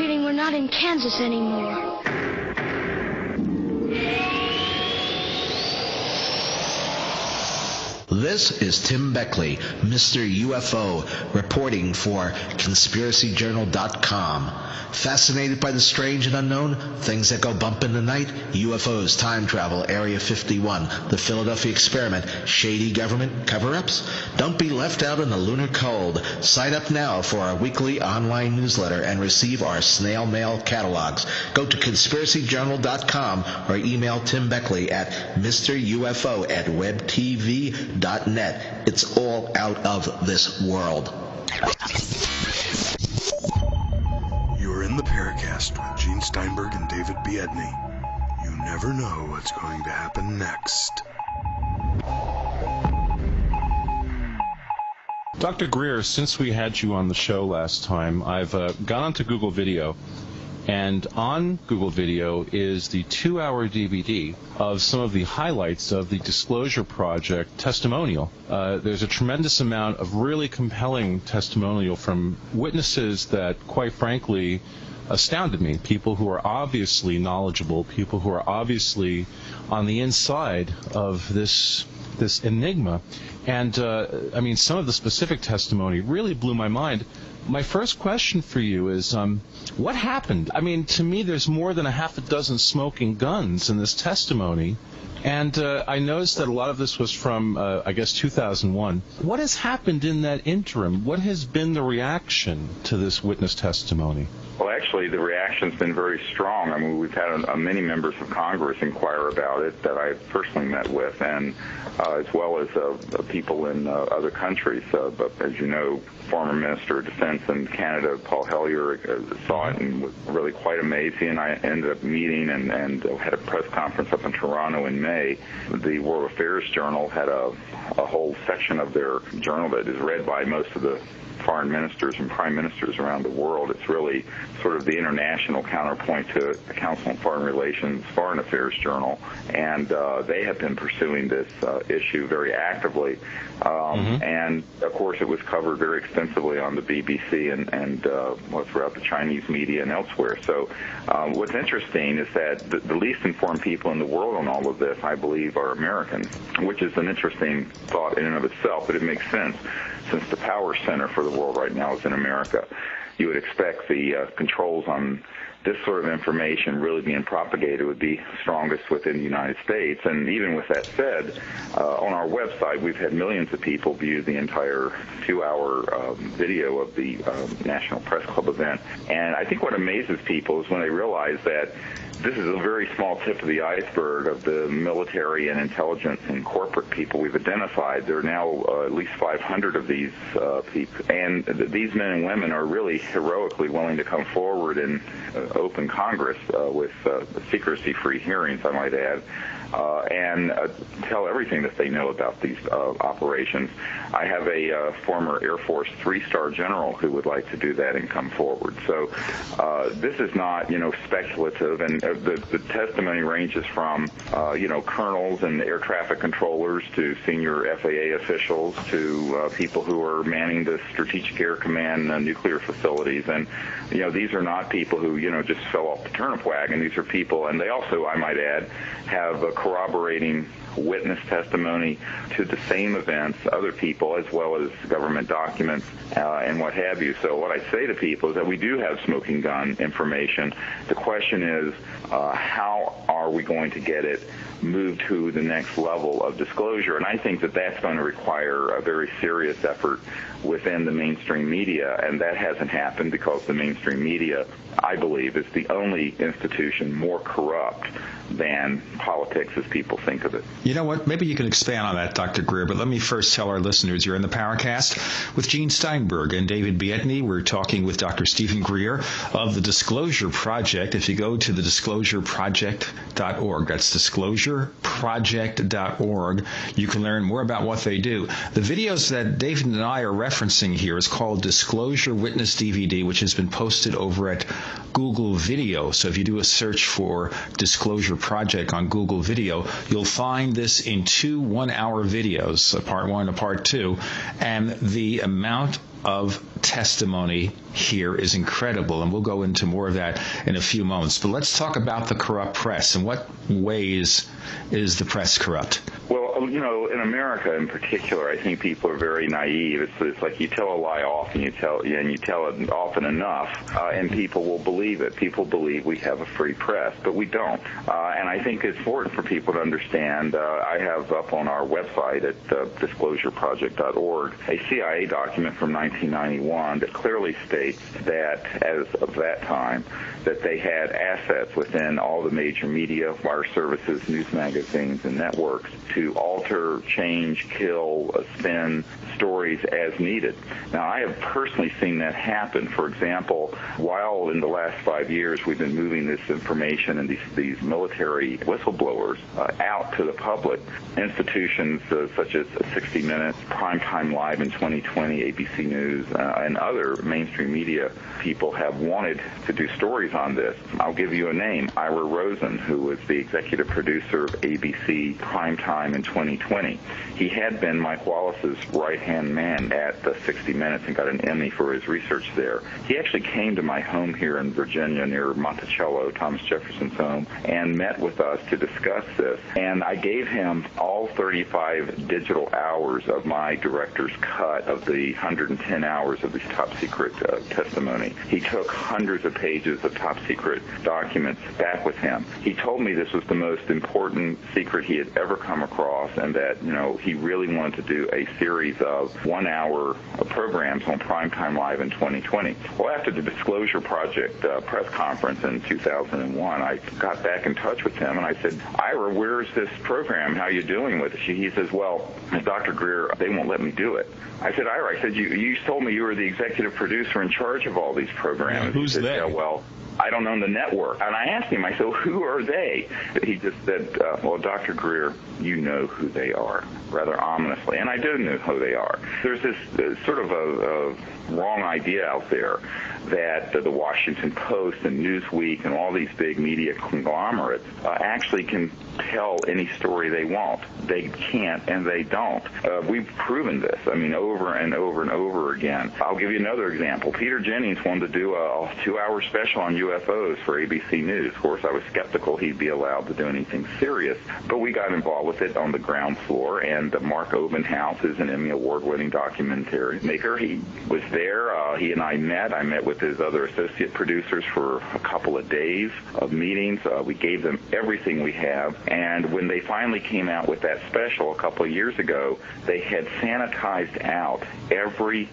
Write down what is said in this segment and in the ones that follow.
feeling we're not in Kansas anymore. This is Tim Beckley, Mr. UFO, reporting for ConspiracyJournal.com. Fascinated by the strange and unknown? Things that go bump in the night? UFOs, time travel, Area 51, the Philadelphia experiment, shady government cover-ups? Don't be left out in the lunar cold. Sign up now for our weekly online newsletter and receive our snail mail catalogs. Go to ConspiracyJournal.com or email Tim Beckley at MrUFO@webtv.net. It's all out of this world. You're in the Paracast with Gene Steinberg and David Biedney. You never know what's going to happen next. Dr. Greer, since we had you on the show last time, I've gone onto Google Video, and on Google Video is the 2-hour DVD of some of the highlights of the Disclosure Project testimonial. There's a tremendous amount of really compelling testimonial from witnesses that, quite frankly, astounded me. People who are obviously knowledgeable, people who are obviously on the inside of this enigma. And, I mean, some of the specific testimony really blew my mind. My first question for you is, what happened? I mean, to me, there's more than a half a dozen smoking guns in this testimony. And I noticed that a lot of this was from, I guess, 2001. What has happened in that interim? What has been the reaction to this witness testimony? Well, actually, the reaction's been very strong. I mean, we've had many members of Congress inquire about it that I personally met with, and as well as people in other countries. But as you know, former Minister of Defense in Canada, Paul Hellyer, saw it and was really quite amazing. And I ended up meeting and had a press conference up in Toronto in May. The World Affairs Journal had a whole section of their journal that is read by most of the foreign ministers and prime ministers around the world. It's really sort of the international counterpoint to the Council on Foreign Relations Foreign Affairs Journal, and they have been pursuing this issue very actively. And, of course, it was covered very extensively on the BBC and throughout the Chinese media and elsewhere. So what's interesting is that the least informed people in the world on all of this, I believe, are Americans, which is an interesting thought in and of itself, but it makes sense since the power center for the world right now is in America. You would expect the controls on this sort of information really being propagated would be strongest within the United States. And even with that said, on our website, we've had millions of people view the entire 2-hour video of the National Press Club event. And I think what amazes people is when they realize that this is a very small tip of the iceberg of the military and intelligence and corporate people we've identified. There are now at least 500 of these people, and these men and women are really heroically willing to come forward and open Congress with secrecy-free hearings, I might add, and tell everything that they know about these operations. I have a former Air Force 3-star general who would like to do that and come forward. So this is not, speculative, and the testimony ranges from, colonels and air traffic controllers to senior FAA officials to people who are manning the Strategic Air Command nuclear facilities. And, these are not people who, just fell off the turnip wagon. These are people, and they also, I might add, have corroborating witness testimony to the same events, other people, as well as government documents and what have you. So what I say to people is that we do have smoking gun information. The question is, how are we going to get it moved to the next level of disclosure? And I think that that's going to require a very serious effort within the mainstream media, and that hasn't happened because the mainstream media, I believe, is the only institution more corrupt than politics as people think of it. You know what? Maybe you can expand on that, Dr. Greer, but let me first tell our listeners you're in the Paracast with Gene Steinberg and David Biedney. We're talking with Dr. Stephen Greer of the Disclosure Project. If you go to the disclosureproject.org, that's disclosureproject.org, you can learn more about what they do. The videos that David and I are referencing here is called Disclosure Witness DVD, which has been posted over at Google Video. So if you do a search for Disclosure Project on Google Video, you'll find this in 2 one-hour videos, a part 1 and a part 2, and the amount of testimony here is incredible, and we'll go into more of that in a few moments. But let's talk about the corrupt press. In what ways is the press corrupt? Well, you know, in America in particular, I think people are very naive. It's like you tell a lie often, you tell it often enough, and people will believe it. People believe we have a free press, but we don't. And I think it's important for people to understand. I have up on our website at disclosureproject.org a CIA document from 1991 that clearly states that as of that time, that they had assets within all the major media, wire services, news magazines, and networks to alter, change, kill, spin stories as needed. Now, I have personally seen that happen. For example, while in the last 5 years we've been moving this information and these military whistleblowers out to the public, institutions such as 60 Minutes, Primetime Live in 2020, ABC News, and other mainstream media people have wanted to do stories on this. I'll give you a name, Ira Rosen, who was the executive producer of ABC Primetime in 2020. He had been Mike Wallace's right-hand man at 60 Minutes and got an Emmy for his research there. He actually came to my home here in Virginia near Monticello, Thomas Jefferson's home, and met with us to discuss this. And I gave him all 35 digital hours of my director's cut of the 110 hours of this top-secret testimony. He took hundreds of pages of top-secret documents back with him. He told me this was the most important secret he had ever come across, and that, you know, he really wanted to do a series of 1-hour programs on Primetime Live in 2020. Well, after the Disclosure Project press conference in 2001, I got back in touch with him, and I said, Ira, where's this program? How are you doing with it? He says, well, Dr. Greer, they won't let me do it. I said, Ira, you told me you were the executive producer in charge of all these programs. Yeah, who's he said, they? Yeah, well, I don't own the network. And I asked him, I said, who are they? He just said, well, Dr. Greer, you know who they are, rather ominously. And I do know who they are. There's this sort of a wrong idea out there that the Washington Post and Newsweek and all these big media conglomerates actually can tell any story they want. They can't, and they don't. We've proven this, I mean, over and over and over again. I'll give you another example. Peter Jennings wanted to do a 2-hour special on UFOs for ABC News. Of course, I was skeptical he'd be allowed to do anything serious, but we got involved with it on the ground floor, and Mark Obenhouse is an Emmy Award-winning documentary maker. He was there. He and I met with his other associate producers for a couple of days of meetings. We gave them everything we have, and when they finally came out with that special a couple of years ago, they had sanitized out every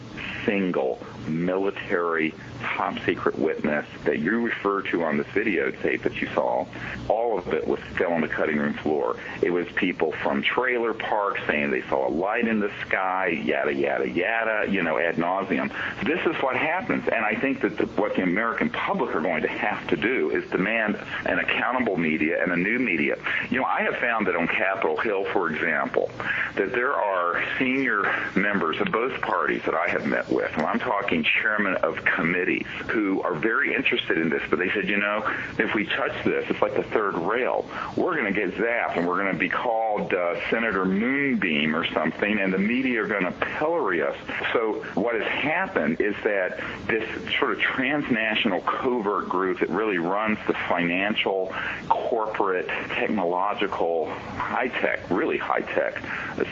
single military top-secret witness that you refer to on this videotape that you saw. All of it fell on the cutting room floor. It was people from trailer parks saying they saw a light in the sky, yada, yada, yada, ad nauseum. This is what happens, and I think that what the American public are going to have to do is demand an accountable media and a new media. I have found that on Capitol Hill, for example, that there are senior members of both parties that I have met with, and I'm talking chairman of committees, who are very interested in this, but they said, if we touch this, it's like the third rail. We're going to get zapped, and we're going to be called Senator Moonbeam or something, and the media are going to pillory us. So what has happened is that this sort of transnational covert group that really runs the financial, corporate, technological, really high-tech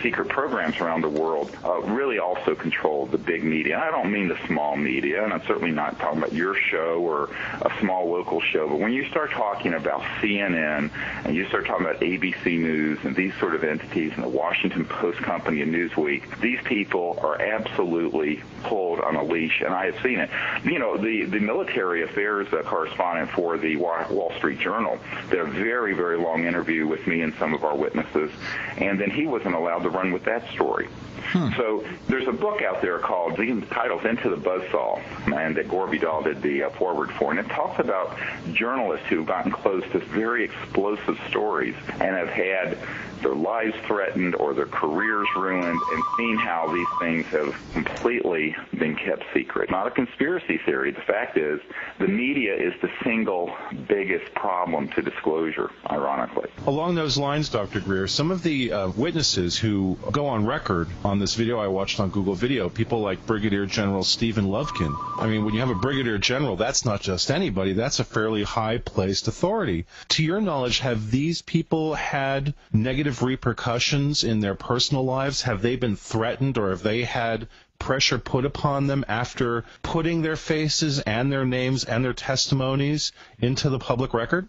secret programs around the world really also control the big media. And I don't mean the small media, and I'm certainly not talking about your show or a small local show, but when you start talking about CNN and you start talking about ABC News and these sort of entities and the Washington Post Company and Newsweek, these people are absolutely pulled on a leash, and I have seen it. The military affairs correspondent for the Wall Street Journal did a very, very long interview with me and some of our witnesses, and then he wasn't allowed to run with that story. So there's a book out there called, the title's Into the Buzzsaw, and that Gore Vidal did the forward for, and it talks about journalists who've gotten close to very explosive stories and have had their lives threatened or their careers ruined, and seen how these things have completely been kept secret. Not a conspiracy theory. The fact is, the media is the single biggest problem to disclosure, ironically. Along those lines, Dr. Greer, some of the witnesses who go on record on this video I watched on Google Video, people like Brigadier General Stephen Lufkin. I mean, when you have a brigadier general, that's not just anybody. That's a fairly high-placed authority. To your knowledge, have these people had negative repercussions in their personal lives? Have they been threatened, or have they had pressure put upon them after putting their faces and their names and their testimonies into the public record?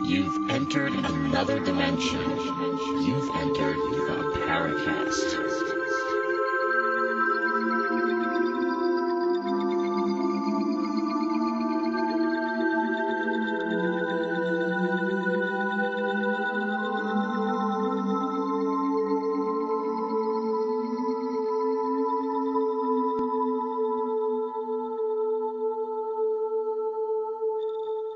You've entered another dimension. You've entered the Paracast.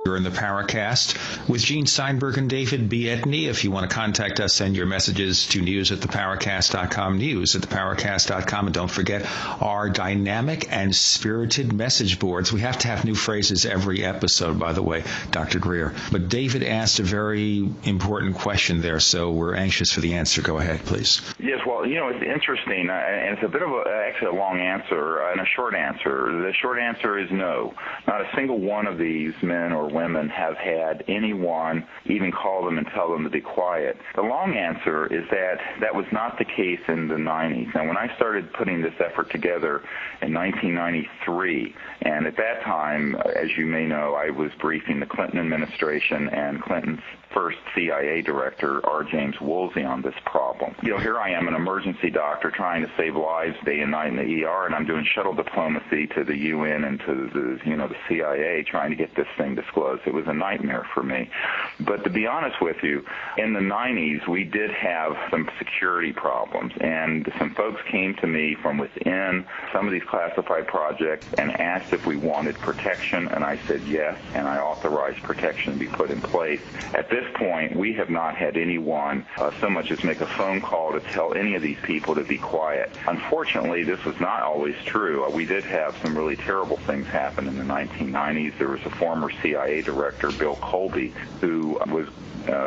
You're in the Paracast with Gene Steinberg and David Biedney. If you want to contact us, send your messages to news@theparacast.com, news@theparacast.com. And don't forget our dynamic and spirited message boards. We have to have new phrases every episode, by the way, Dr. Greer. But David asked a very important question there, so we're anxious for the answer. Go ahead, please. Yes, well, it's interesting, and it's a bit of actually a long answer and a short answer. The short answer is no. Not a single one of these men or women have had anyone even call them and tell them to be quiet. The long answer is that was not the case in the 90s. Now, when I started putting this effort together in 1993, and at that time, as you may know, I was briefing the Clinton administration and Clinton's first CIA director, R. James Woolsey, on this problem. Here I am, an emergency doctor trying to save lives day and night in the ER, and I'm doing shuttle diplomacy to the UN and to the CIA trying to get this thing disclosed. It was a nightmare for me. But to be honest with you, in the 90s, we did have some security problems, and some folks came to me from within some of these classified projects and asked if we wanted protection, and I said yes, and I authorized protection to be put in place. At this point, we have not had anyone so much as make a phone call to tell any of these people to be quiet. Unfortunately, this was not always true. We did have some really terrible things happen in the 1990s. There was a former CIA director, Bill Colby, who was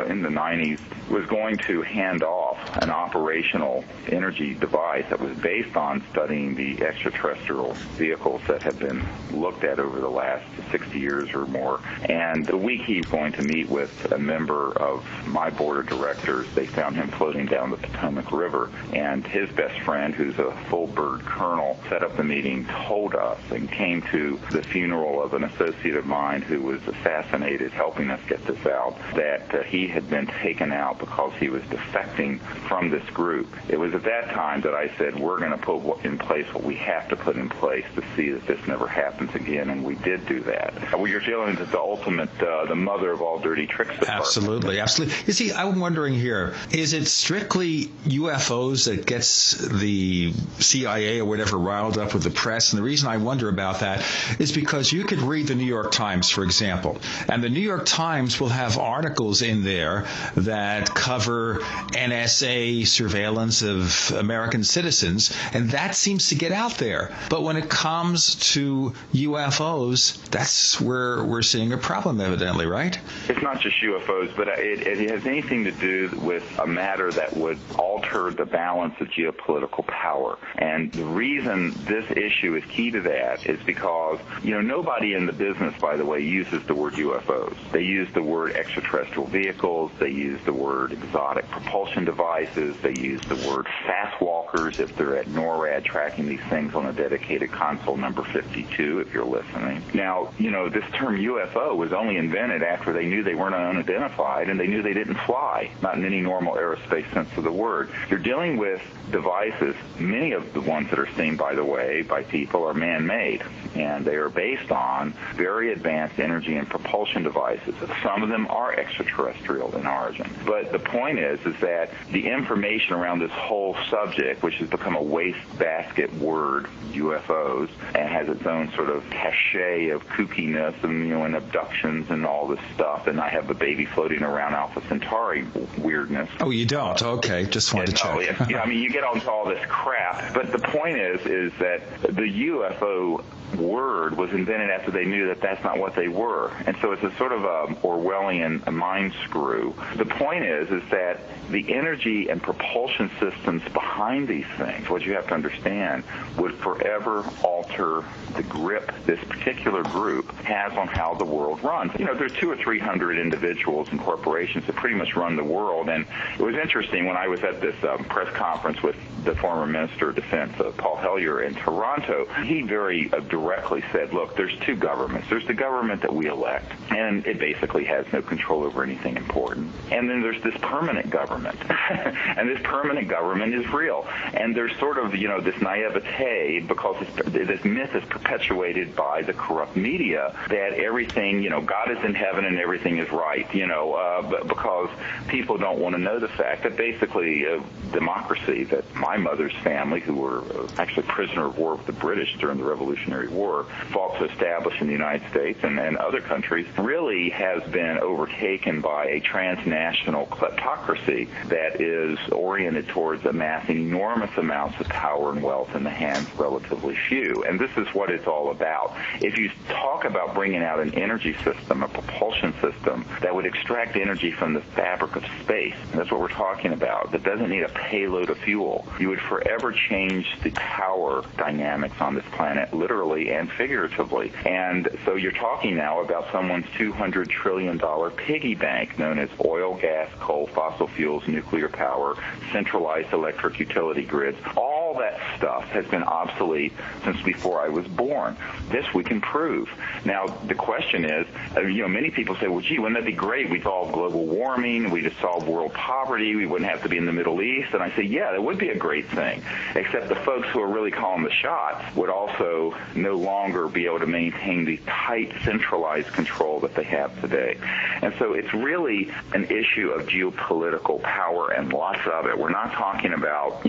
in the 90s was going to hand off an operational energy device that was based on studying the extraterrestrial vehicles that have been looked at over the last 60 years or more. And the week he's going to meet with a member of my board of directors, they found him floating down the Potomac River. And his best friend, who's a full bird colonel, set up the meeting, told us, and came to the funeral of an associate of mine who was assassinated, helping us get this out, that he had been taken out because he was defecting from this group. It was at that time that I said, we're going to put in place what we have to put in place to see that this never happens again, and we did do that. You're dealing with the ultimate, the mother of all dirty tricks department. Absolutely, absolutely. You see, I'm wondering here, is it strictly UFOs that gets the CIA or whatever riled up with the press? And the reason I wonder about that is because you could read the New York Times, for example, and the New York Times will have articles in there that cover NSA surveillance of American citizens, and that seems to get out there. But when it comes to UFOs, that's where we're seeing a problem, evidently, right? It's not just UFOs, but it has anything to do with a matter that would alter the balance of geopolitical power. And the reason this issue is key to that is because, nobody in the business, by the way, uses the word UFOs. They use the word extraterrestrial vehicles. They use the word exotic propulsion devices. They use the word fast walkers if they're at NORAD tracking these things on a dedicated console number 52, if you're listening. Now, this term UFO was only invented after they knew they weren't unidentified and they knew they didn't fly, not in any normal aerospace sense of the word. You're dealing with devices. Many of the ones that are seen, by the way, by people are man-made. and they are based on very advanced energy and propulsion devices. Some of them are extraterrestrial in origin. But the point is that the information around this whole subject, which has become a wastebasket word, UFOs, and has its own sort of cachet of kookiness and, and abductions and all this stuff, and I have a baby floating around Alpha Centauri weirdness. Oh, you don't? Okay, just wanted to check. I mean, you get onto all this crap, but the point is that the UFO word was invented after they knew that that's not what they were, and so it's a sort of a Orwellian mind screw. The point is that the energy and propulsion systems behind these things, what you have to understand, would forever alter the grip this particular group has on how the world runs. There are 200 or 300 individuals and corporations that pretty much run the world, and it was interesting when I was at this press conference with the former Minister of Defense, Paul Hellyer, in Toronto. He very directly said, look, there's two governments. There's the government that we elect, and it basically has no control over anything important. And then there's this permanent government, and this permanent government is real. And there's sort of, this naivete, because this myth is perpetuated by the corrupt media that everything, God is in heaven and everything is right, because people don't want to know the fact that basically democracy, that my mother's family, who were actually prisoner of war with the British during the Revolutionary War, fought to establish in the United States and other countries, really has been overtaken by a transnational kleptocracy that is oriented towards amassing enormous amounts of power and wealth in the hands of relatively few. And this is what it's all about. If you talk about bringing out an energy system, a propulsion system that would extract energy from the fabric of space, and that's what we're talking about, that doesn't need a payload of fuel, you would forever change the power dynamics on this planet, literally and figuratively. And so you're talking now about someone's $200 trillion piggy bank known as oil, gas, coal, fossil fuels, nuclear power, centralized electric utility grids. All that stuff has been obsolete since before I was born. This we can prove. Now, the question is, many people say, well, gee, wouldn't that be great? We'd solve global warming. We'd solve world poverty. We wouldn't have to be in the Middle East. And I say, yeah, that would be a great thing, except the folks who are really calling the shots would also no longer be able to maintain the tight, centralized control that they have today. And so it's really an issue of geopolitical power, and lots of it. We're not talking about,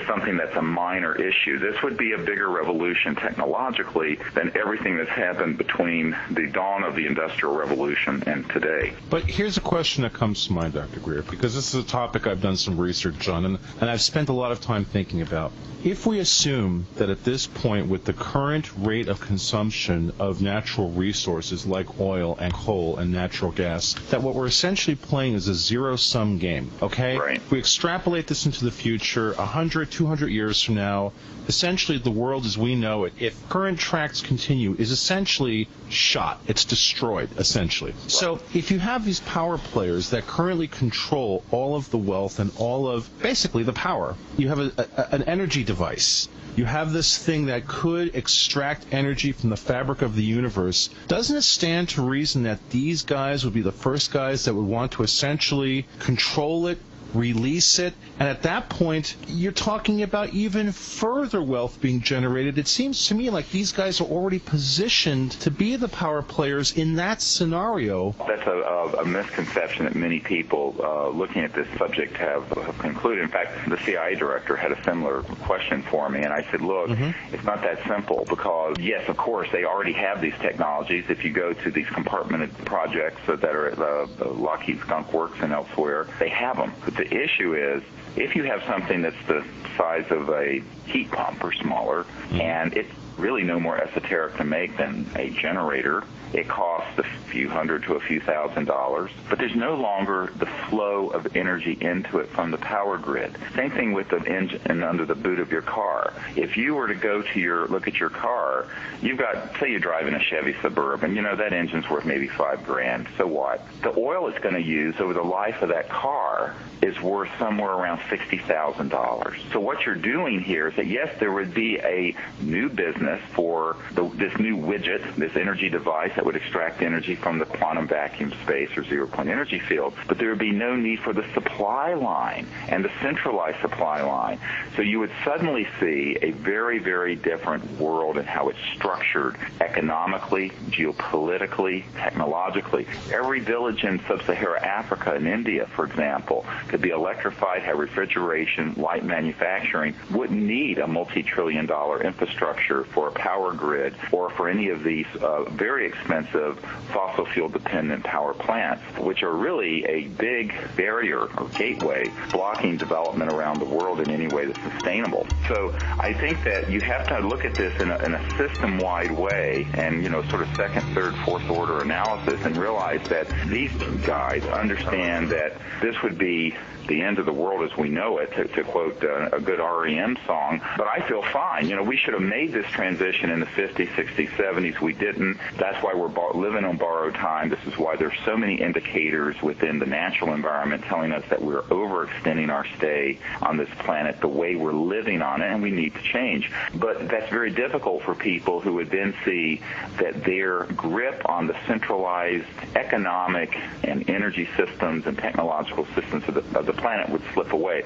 something that's a minor issue. This would be a bigger revolution technologically than everything that's happened between the dawn of the Industrial Revolution and today. But here's a question that comes to mind, Dr. Greer, because this is a topic I've done some research on, and I've spent a lot of time thinking about. If we assume that at this point, with the current rate of consumption of natural resources like oil and coal and natural gas, that what we're essentially playing is a zero-sum game, okay? Right. If we extrapolate this into the future, 100, 200 years from now, essentially the world as we know it, if current tracks continue, is essentially shot. It's destroyed, essentially. So if you have these power players that currently control all of the wealth and all of basically the power, you have an energy device. You have this thing that could extract energy from the fabric of the universe. Doesn't it stand to reason that these guys would be the first guys that would want to essentially control it, release it, and at that point, you're talking about even further wealth being generated. It seems to me like these guys are already positioned to be the power players in that scenario. That's a misconception that many people looking at this subject have concluded. In fact, the CIA director had a similar question for me, and I said, look, it's not that simple, because, yes, of course, they already have these technologies. If you go to these compartmented projects that are at Lockheed Skunk Works and elsewhere, they have them. But the issue is, if you have something that's the size of a heat pump or smaller, and it's really no more esoteric to make than a generator, it costs a few hundred to a few $1,000s, but there's no longer the flow of energy into it from the power grid. Same thing with the engine under the boot of your car. If you were to go to look at your car, you've got, say you're driving a Chevy Suburban, that engine's worth maybe $5,000. So what? The oil it's going to use over the life of that car is worth somewhere around $60,000. So what you're doing here is that, yes, there would be a new business for this new widget, this energy device that would extract energy from the quantum vacuum space or zero-point energy field, but there would be no need for the supply line and the centralized supply line. So you would suddenly see a very, very different world in how it's structured economically, geopolitically, technologically. Every village in sub-Saharan Africa and India, for example, could be electrified, have refrigeration, light manufacturing, wouldn't need a multi-trillion-dollar infrastructure for a power grid or for any of these very expensive fossil fuel-dependent power plants, which are really a big barrier or gateway blocking development around the world in any way that's sustainable. So I think that you have to look at this in a system-wide way and, sort of second, third, fourth order analysis and realize that these guys understand that this would be the end of the world as we know it, to quote a good REM song. But I feel fine. We should have made this transition in the 50s, 60s, 70s. We didn't. That's why we're living on borrowed time. This is why there's so many indicators within the natural environment telling us that we're overextending our stay on this planet the way we're living on it, and we need to change. But that's very difficult for people who would then see that their grip on the centralized economic and energy systems and technological systems of the planet would slip away.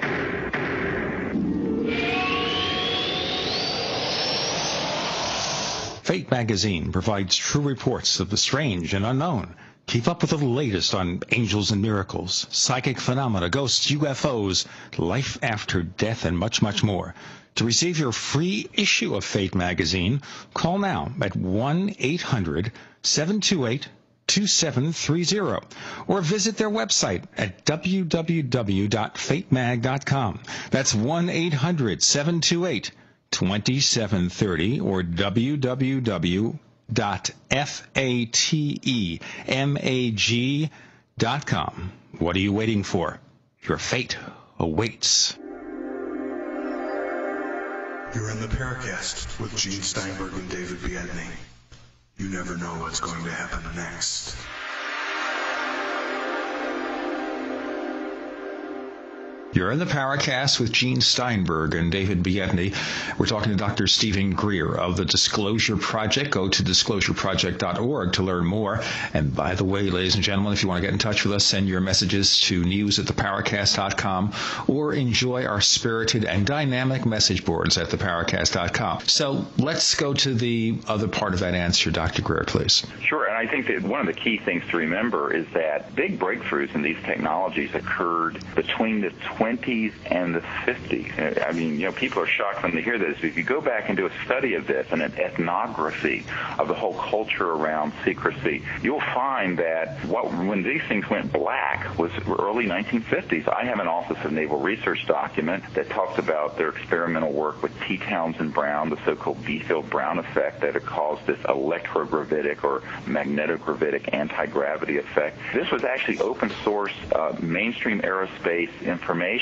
Fate magazine provides true reports of the strange and unknown. Keep up with the latest on angels and miracles, psychic phenomena, ghosts, UFOs, life after death, and much, much more. To receive your free issue of Fate magazine, call now at 1-800-728-2730 or visit their website at www.fatemag.com. That's 1-800-728-2730 or www.fatemag.com. What are you waiting for? Your fate awaits. You're in the Paracast with Gene Steinberg and David Biedney. You never know what's going to happen next. You're in the Paracast with Gene Steinberg and David Biedney. We're talking to Dr. Stephen Greer of the Disclosure Project. Go to disclosureproject.org to learn more. And by the way, ladies and gentlemen, if you want to get in touch with us, send your messages to news@theparacast.com or enjoy our spirited and dynamic message boards at theparacast.com. So let's go to the other part of that answer, Dr. Greer, please. Sure, and I think that one of the key things to remember is that big breakthroughs in these technologies occurred between the 20s and the 50s. I mean, people are shocked when they hear this. If you go back and do a study of this and an ethnography of the whole culture around secrecy, you'll find that when these things went black was early 1950s. I have an Office of Naval Research document that talks about their experimental work with T. Townsend Brown, the so-called V-Field-Brown effect that had caused this electrogravitic or magnetogravitic anti-gravity effect. This was actually open source mainstream aerospace information.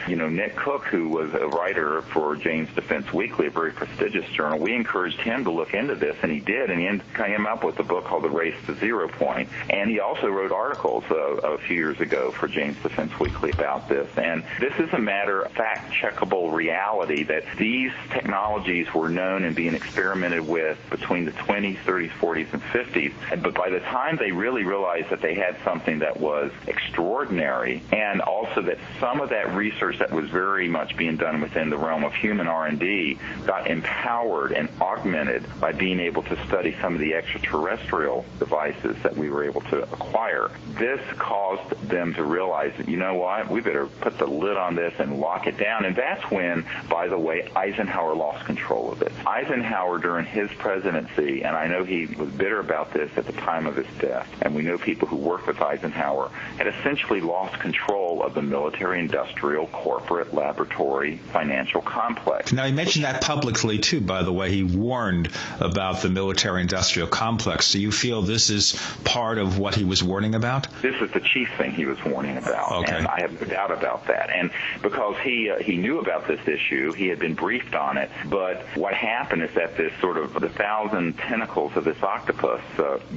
Nick Cook, who was a writer for Jane's Defense Weekly, a very prestigious journal, we encouraged him to look into this, and he did, and he came up with a book called The Race to Zero Point. And he also wrote articles a few years ago for Jane's Defense Weekly about this. And this is a matter of fact-checkable reality that these technologies were known and being experimented with between the 20s, 30s, 40s, and 50s. But by the time they really realized that they had something that was extraordinary, and also that some of that research that was very much being done within the realm of human R&D got empowered and augmented by being able to study some of the extraterrestrial devices that we were able to acquire. This caused them to realize that, you know what, we better put the lid on this and lock it down. And that's when, by the way, Eisenhower lost control of it. Eisenhower, during his presidency, and I know he was bitter about this at the time of his death, and we know people who worked with Eisenhower, had essentially lost control of the military-industrial, corporate, laboratory, financial complex. Now, he mentioned that publicly, too, by the way. He warned about the military-industrial complex. Do you feel this is part of what he was warning about? This is the chief thing he was warning about, okay. And I have no doubt about that. And because he knew about this issue, he had been briefed on it, but what happened is that this sort of the 1,000 tentacles of this octopus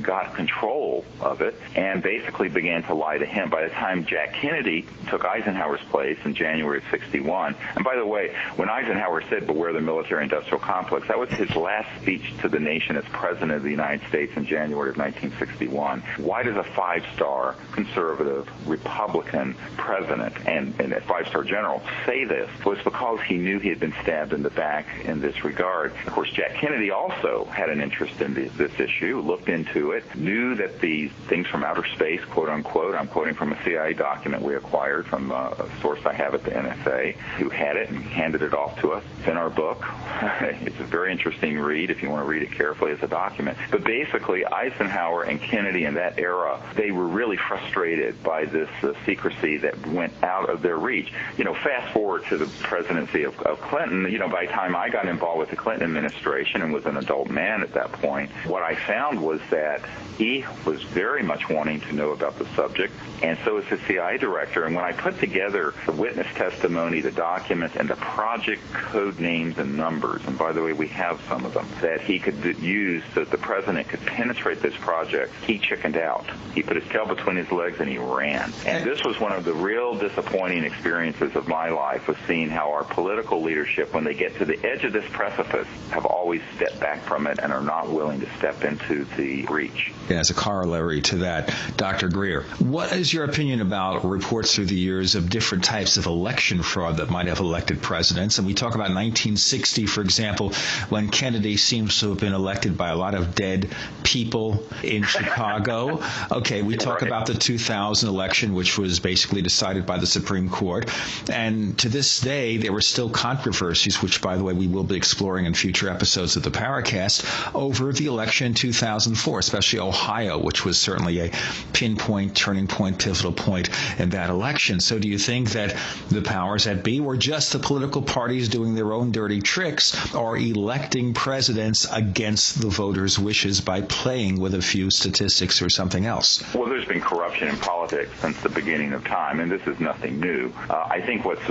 got control of it and basically began to lie to him. By the time Jack Kennedy took Eisenhower's place, place in January of 61. And by the way, when Eisenhower said, "Beware the military-industrial complex," that was his last speech to the nation as President of the United States in January of 1961. Why does a five-star conservative Republican president and a five-star general say this? Was because he knew he had been stabbed in the back in this regard. Of course, Jack Kennedy also had an interest in this issue, looked into it, knew that these things from outer space, quote-unquote, I'm quoting from a CIA document we acquired from a source I have at the NSA, who had it and handed it off to us. It's in our book. It's a very interesting read if you want to read it carefully as a document. But basically, Eisenhower and Kennedy in that era, they were really frustrated by this secrecy that went out of their reach. Fast forward to the presidency of Clinton, by the time I got involved with the Clinton administration and was an adult man at that point, what I found was that he was very much wanting to know about the subject, and so is the CIA director. And when I put together the witness testimony, the documents, and the project code names and numbers, and by the way, we have some of them, that he could use so that the president could penetrate this project, he chickened out. He put his tail between his legs and he ran. And this was one of the real disappointing experiences of my life, was seeing how our political leadership, when they get to the edge of this precipice, have always stepped back from it and are not willing to step into the breach. As a corollary to that, Dr. Greer, what is your opinion about reports through the years of different types of election fraud that might have elected presidents? And we talk about 1960, for example, when Kennedy seems to have been elected by a lot of dead people in Chicago. Okay, we talk about the 2000 election, which was basically decided by the Supreme Court. And to this day, there were still controversies, which, by the way, we will be exploring in future episodes of the Paracast, over the election in 2004, especially Ohio, which was certainly a pinpoint, turning point, pivotal point in that election. So do you think that the powers that be, or just the political parties doing their own dirty tricks, are electing presidents against the voters' wishes by playing with a few statistics or something else? Well, there's been corruption in politics since the beginning of time, and this is nothing new. I think what's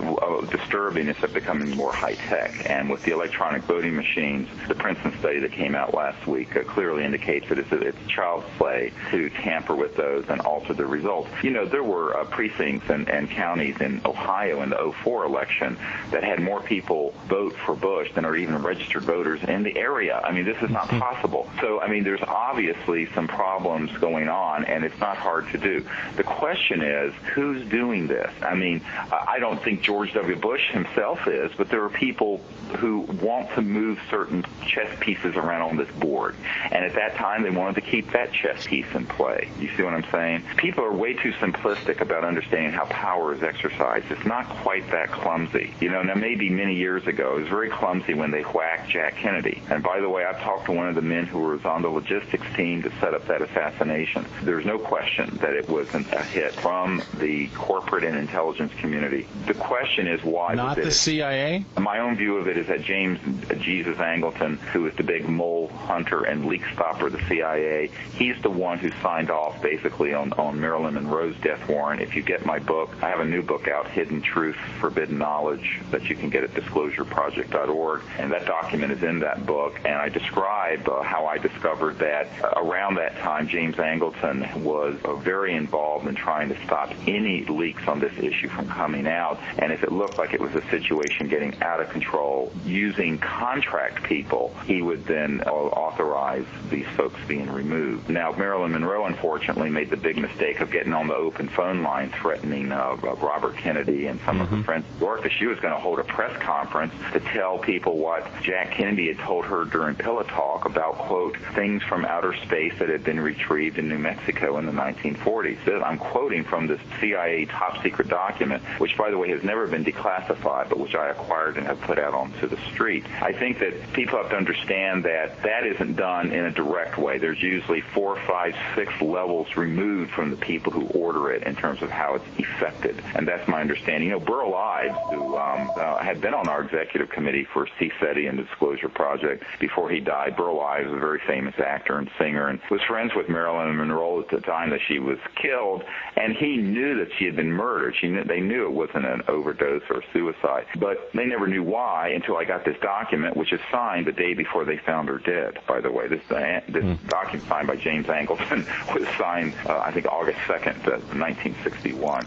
disturbing is it becoming more high-tech, and with the electronic voting machines, the Princeton study that came out last week clearly indicates that it's child's play to tamper with those and alter the results. There were precincts and counties in Ohio in the 2004 election that had more people vote for Bush than are even registered voters in the area. I mean, this is not possible. So, there's obviously some problems going on, and it's not hard to do. The question is, who's doing this? I don't think George W. Bush himself is, but there are people who want to move certain chess pieces around on this board. And at that time, they wanted to keep that chess piece in play. You see what I'm saying? People are way too simplistic about understanding how power is exercised. It's not quite that clumsy. Now maybe many years ago, it was very clumsy when they whacked Jack Kennedy. And by the way, I've talked to one of the men who was on the logistics team to set up that assassination. There's no question that it wasn't a hit from the corporate and intelligence community. The question is why not was it? The CIA? My own view of it is that James Jesus Angleton, who is the big mole hunter and leak stopper of the CIA, he's the one who signed off basically on Marilyn Monroe's death warrant. If you get my book, I have a new book out, Hidden Truth, Forbidden Knowledge, that you can get at disclosureproject.org, and that document is in that book, and I describe how I discovered that around that time James Angleton was very involved in trying to stop any leaks on this issue from coming out, and if it looked like it was a situation getting out of control, using contract people, he would then authorize these folks being removed. Now, Marilyn Monroe, unfortunately, made the big mistake of getting on the open phone line threatening Robert Kennedy and some of her friends in New York that she was going to hold a press conference to tell people what Jack Kennedy had told her during Pillow Talk about, quote, things from outer space that had been retrieved in New Mexico in the 1940s. I'm quoting from this CIA top-secret document, which, by the way, has never been declassified, but which I acquired and have put out onto the street. I think that people have to understand that that isn't done in a direct way. There's usually 4, 5, 6 levels removed from the people who order it in terms of how it's effected, and that's my understanding. Burl Ives, who had been on our executive committee for CSETI and the Disclosure Project before he died. Burl Ives, a very famous actor and singer, and was friends with Marilyn Monroe at the time that she was killed, and he knew that she had been murdered. They knew it wasn't an overdose or suicide, but they never knew why until I got this document, which is signed the day before they found her dead, by the way. This document signed by James Angleton was signed, I think, August 2nd, 1961.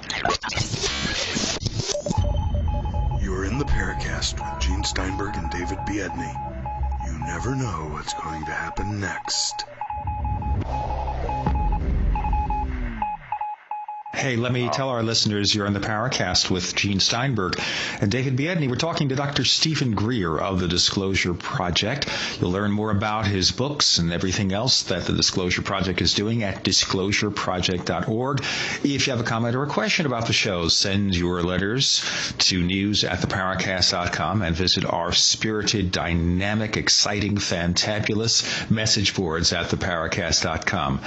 in the Paracast with Gene Steinberg and David Biedney. You never know what's going to happen next. Hey, let me tell our listeners you're on the Paracast with Gene Steinberg and David Biedney. We're talking to Dr. Stephen Greer of the Disclosure Project. You'll learn more about his books and everything else that the Disclosure Project is doing at disclosureproject.org. If you have a comment or a question about the show, send your letters to news@theparacast.com and visit our spirited, dynamic, exciting, fantabulous message boards at theparacast.com.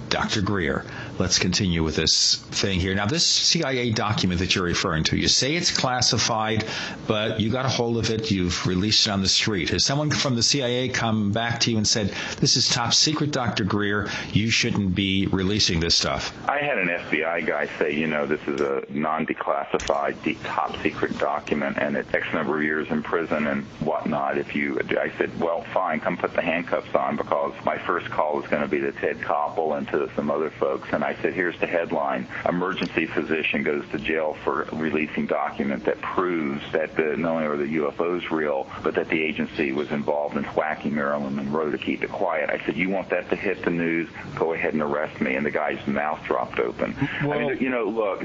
Dr. Greer, let's continue with this thing here. Now, this CIA document that you're referring to, you say it's classified, but you got a hold of it, you've released it on the street. Has someone from the CIA come back to you and said, this is top secret, Dr. Greer, you shouldn't be releasing this stuff? I had an FBI guy say, this is a non-declassified, top secret document, and it's X number of years in prison and whatnot. I said, well, fine, come put the handcuffs on, because my first call was going to be to Ted Koppel and to some other folks. And I said, here's the headline: emergency physician goes to jail for releasing document that proves that not only are the UFOs real, but that the agency was involved in whacking Marilyn Monroe to keep it quiet. I said, you want that to hit the news? Go ahead and arrest me. And the guy's mouth dropped open. Well, look.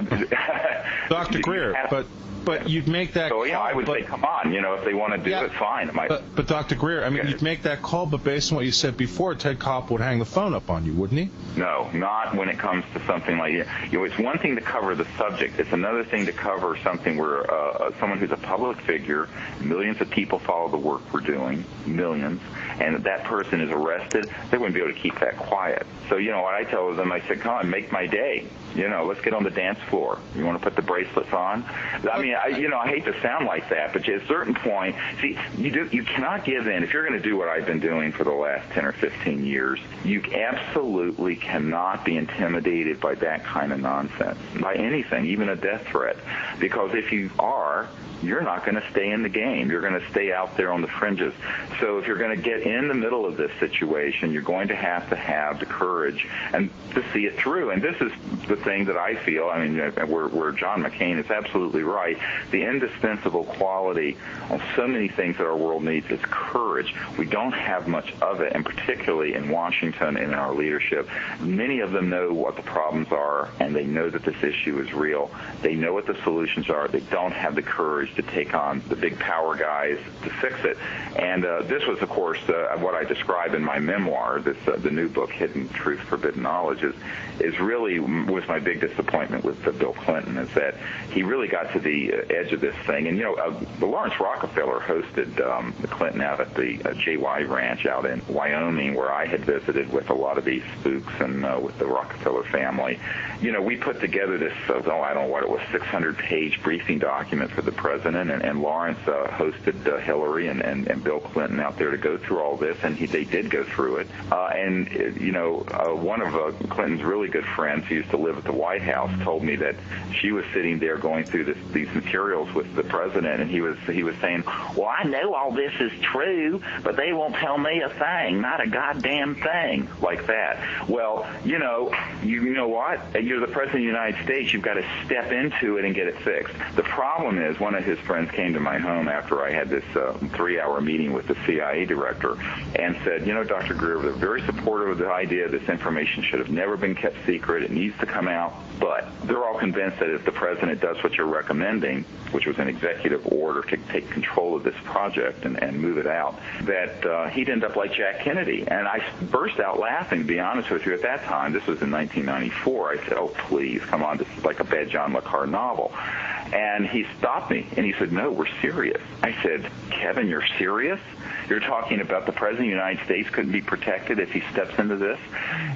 Dr. Greer, but you'd make that call. So, I would say, come on, if they want to do it, fine. But Dr. Greer, you'd make that call, but based on what you said before, Ted Koppel would hang the phone up on you, wouldn't he? No, not when it comes to something like it's one thing to cover the subject. It's another thing to cover something where someone who's a public figure, millions of people follow the work we're doing, millions, and that person is arrested. They wouldn't be able to keep that quiet. So, what I tell them, I said, come on, make my day. Let's get on the dance floor. You want to put the bracelets on? I hate to sound like that, but at a certain point, see, you cannot give in. If you're going to do what I've been doing for the last 10 or 15 years, you absolutely cannot be intimidated by that kind of nonsense, by anything, even a death threat. Because if you are, you're not going to stay in the game. You're going to stay out there on the fringes. So if you're going to get in the middle of this situation, you're going to have the courage and to see it through. And this is the thing that I feel, where John McCain is absolutely right. The indispensable quality on so many things that our world needs is courage. We don't have much of it, and particularly in Washington and in our leadership. Many of them know what the problems are, and they know that this issue is real. They know what the solutions are. They don't have the courage to take on the big power guys to fix it. And this was, of course, what I describe in my memoir, the new book, Hidden Truth, Forbidden Knowledge, was my big disappointment with Bill Clinton, is that he really got to the edge of this thing. And, Lawrence Rockefeller hosted Clinton out at the JY Ranch out in Wyoming, where I had visited with a lot of these spooks and with the Rockefeller family. We put together this, I don't know what it was, 600-page briefing document for the president, and Lawrence hosted Hillary and Bill Clinton out there to go through all this, and they did go through it. One of Clinton's really good friends who used to live at the White House told me that she was sitting there going through these materials with the president, and he was saying, well, I know all this is true, but they won't tell me a thing, not a goddamn thing, like that. Well, you know what? You're the president of the United States. You've got to step into it and get it fixed. The problem is, one of his friends came to my home after I had this 3-hour meeting with the CIA director and said, Dr. Greer, they're very supportive of the idea this information should have never been kept secret. It needs to come out. But they're all convinced that if the president does what you're recommending, which was an executive order to take control of this project and move it out, that he'd end up like Jack Kennedy. And I burst out laughing, to be honest with you, at that time. This was in 1994. I said, oh, please, come on, this is like a bad John le Carre novel. And he stopped me, and he said, no, we're serious. I said, Kevin, you're serious? You're talking about the President of the United States couldn't be protected if he steps into this?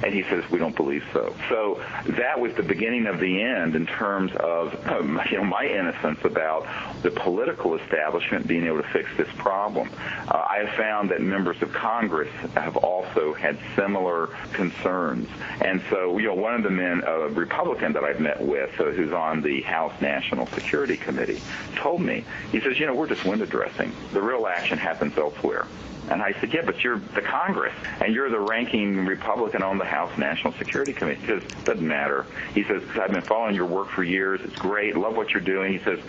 And he says, we don't believe so. So that was the beginning of the end in terms of my innocence about the political establishment being able to fix this problem. I have found that members of Congress have also had similar concerns. And so, one of the men, a Republican that I've met with, who's on the House National Security Committee, told me, he says, we're just window dressing. The real action happens elsewhere. And I said, yeah, but you're the Congress, and you're the ranking Republican on the House National Security Committee. He says, doesn't matter. He says, I've been following your work for years. It's great. Love what you're doing. He says,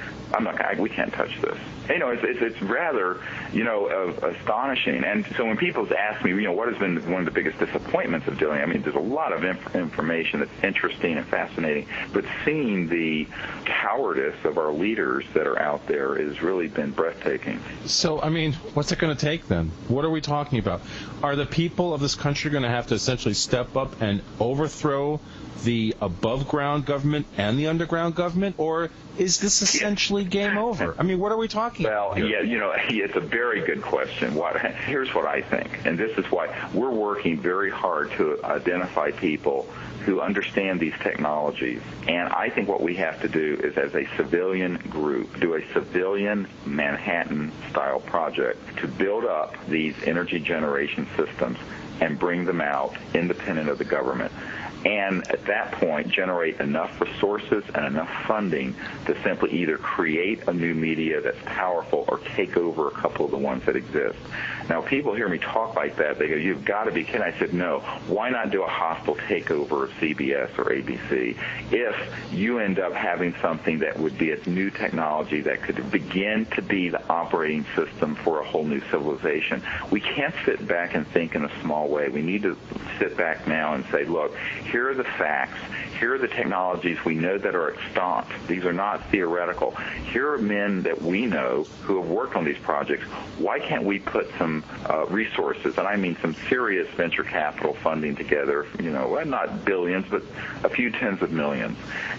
we can't touch this. It's rather, astonishing. And so when people ask me, what has been one of the biggest disappointments of doing, there's a lot of information that's interesting and fascinating, but seeing the cowardice of our leaders that are out there has really been breathtaking. So, what's it going to take then? What are we talking about? Are the people of this country going to have to essentially step up and overthrow the above-ground government and the underground government, or is this essentially game over? What are we talking about here? It's a very good question. Here's what I think, and this is why we're working very hard to identify people who understand these technologies. And I think what we have to do is, as a civilian group, do a civilian Manhattan-style project to build up these energy generation systems and bring them out independent of the government. And at that point, generate enough resources and enough funding to simply either create a new media that's powerful or take over a couple of the ones that exist. Now, people hear me talk like that. They go, you've got to be kidding. I said, no. Why not do a hostile takeover of CBS or ABC if you end up having something that would be a new technology that could begin to be the operating system for a whole new civilization? We can't sit back and think in a small way. We need to sit back now and say, look, here are the facts. Here are the technologies we know that are extant. These are not theoretical. Here are men that we know who have worked on these projects. Why can't we put some resources, and I mean some serious venture capital funding together, not billions, but a few tens of millions,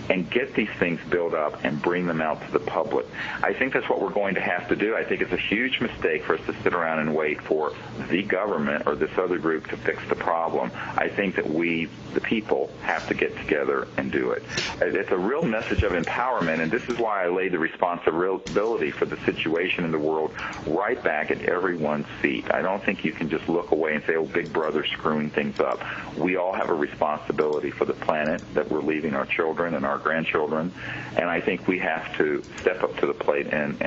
and get these things built up and bring them out to the public? I think that's what we're going to have to do. I think it's a huge mistake for us to sit around and wait for the government or this other group to fix the problem. I think that we, the people, have to get together and do it. It's a real message of empowerment, and this is why I laid the responsibility for the situation in the world right back at everyone's feet. I don't think you can just look away and say, Big Brother's screwing things up. We all have a responsibility for the planet that we're leaving our children and our grandchildren, and I think we have to step up to the plate and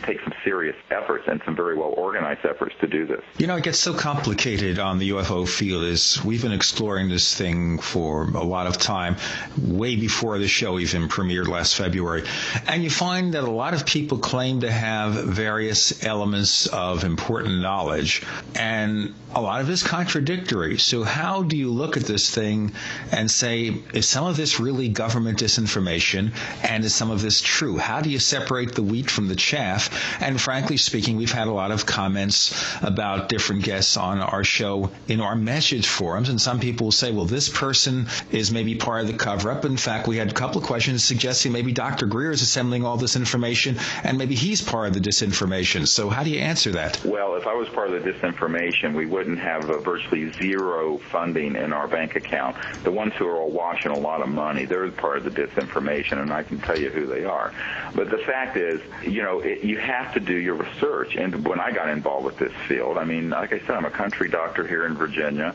take some serious efforts and some very well-organized efforts to do this. It gets so complicated on the UFO field. We've been exploring this thing for a lot of time, way before the show even premiered last February, and you find that a lot of people claim to have various elements of important knowledge, and a lot of it is contradictory. So how do you look at this thing and say, is some of this really government disinformation, and is some of this true? How do you separate the wheat from the chaff? And frankly speaking, we've had a lot of comments about different guests on our show in our message forums, and some people will say, well, this person is maybe part of the cover-up. In fact, we had a couple of questions suggesting maybe Dr. Greer is assembling all this information, and maybe he's part of the disinformation. So how do you answer that? Well, if I was part of the disinformation, we wouldn't have virtually zero funding in our bank account. The ones who are awash in a lot of money, they're part of the disinformation, and I can tell you who they are. But the fact is, you have to do your research. And when I got involved with this field, like I said, I'm a country doctor here in Virginia.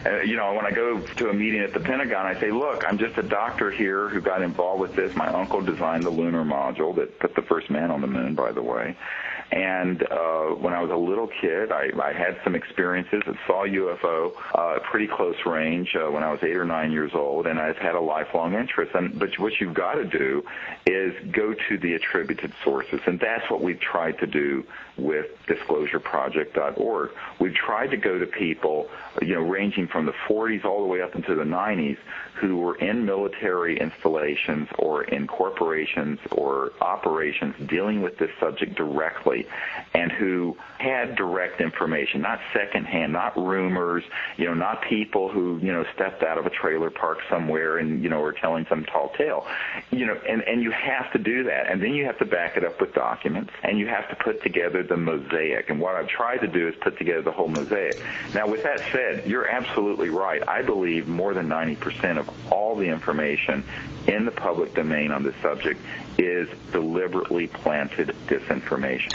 When I go to a meeting at the Pentagon, I say, look, I'm just a doctor here who got involved with this. My uncle designed the lunar module that put the first man on the moon, by the way. And when I was a little kid, I had some experiences that saw UFO at pretty close range when I was 8 or 9 years old, and I've had a lifelong interest. But what you've got to do is go to the attributed sources, and that's what we've tried to do with disclosureproject.org. We've tried to go to people, ranging from the 40s all the way up into the 90s, who were in military installations or in corporations or operations dealing with this subject directly, and who had direct information, not secondhand, not rumors, not people who, stepped out of a trailer park somewhere and, were telling some tall tale. And you have to do that. And then you have to back it up with documents, and you have to put together the mosaic. And what I've tried to do is put together the whole mosaic. Now, with that said, you're absolutely right. I believe more than 90% of all the information in the public domain on this subject is deliberately planted disinformation.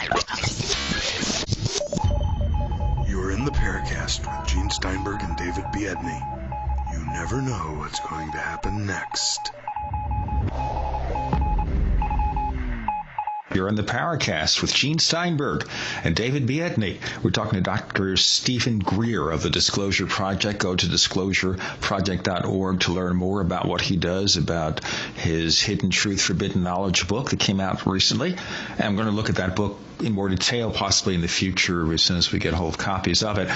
You're in the Paracast with Gene Steinberg and David Biedney. You never know what's going to happen next. You're in the Paracast with Gene Steinberg and David Biedney. We're talking to Dr. Stephen Greer of the Disclosure Project. Go to disclosureproject.org to learn more about what he does, about his Hidden Truth, Forbidden Knowledge book that came out recently. And I'm going to look at that book in more detail, possibly in the future, as soon as we get hold of copies of it.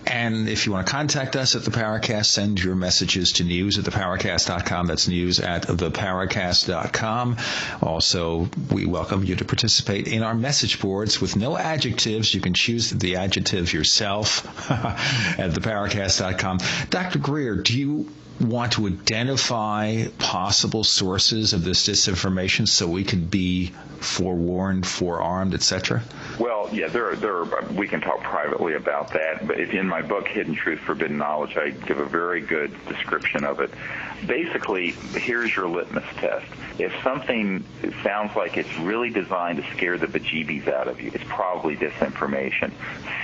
And if you want to contact us at the Paracast, send your messages to news@theparacast.com. That's news@theparacast.com. Also, we welcome you to participate in our message boards with no adjectives. You can choose the adjective yourself at theparacast.com. Dr. Greer, do you want to identify possible sources of this disinformation so we could be forewarned, forearmed, etc.? Well, yeah, we can talk privately about that, but in my book, Hidden Truth, Forbidden Knowledge, I give a very good description of it. Basically, here's your litmus test. If something sounds like it's really designed to scare the bejeebies out of you, it's probably disinformation.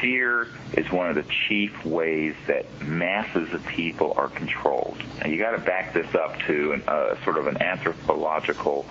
Fear is one of the chief ways that masses of people are controlled. And you got to back this up to sort of an anthropological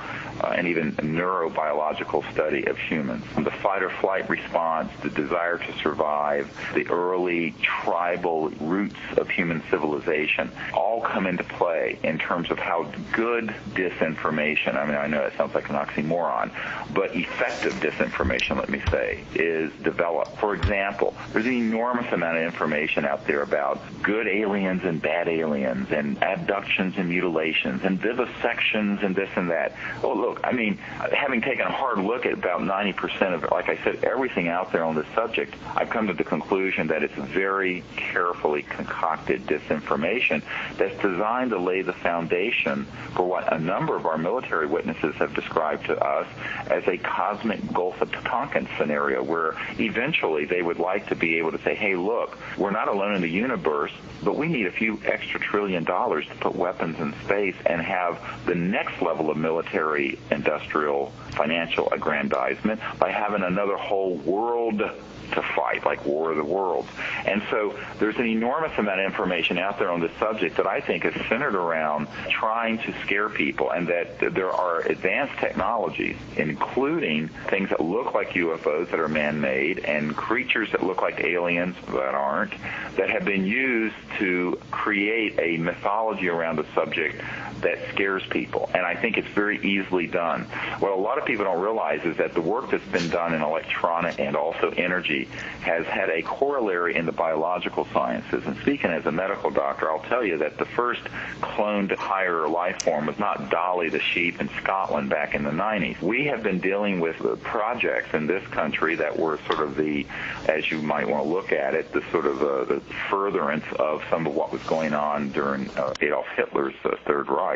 and even neurobiological study of humans. The fight or flight response, the desire to survive, the early tribal roots of human civilization all come into play in terms of how good disinformation, I mean, I know it sounds like an oxymoron, but effective disinformation, let me say, is developed. For example, there's an enormous amount of information out there about good aliens and bad aliens and abductions and mutilations and vivisections and this and that. Oh, look, I mean, having taken a hard look at about 90% of it, like I said, everything out there on this subject, I've come to the conclusion that it's very carefully concocted disinformation that's designed to lay the foundation for what a number of our military witnesses have described to us as a cosmic Gulf of Tonkin scenario, where eventually they would like to be able to say, hey, look, we're not alone in the universe, but we need a few extra $1 trillion to put weapons in space and have the next level of military, industrial, financial aggrandizement by having another whole world to fight, like War of the Worlds. And so there's an enormous amount of information out there on this subject that I think is centered around trying to scare people, and that there are advanced technologies, including things that look like UFOs that are man-made and creatures that look like aliens that aren't, that have been used to create a mythology around the subject that scares people. And I think it's very easily done. What a lot of people don't realize is that the work that's been done in electronic and also energy has had a corollary in the biological sciences. And speaking as a medical doctor, I'll tell you that the first cloned higher life form was not Dolly the sheep in Scotland back in the 90s. We have been dealing with projects in this country that were sort of the, as you might want to look at it, the sort of the furtherance of some of what was going on during Adolf Hitler's Third Reich,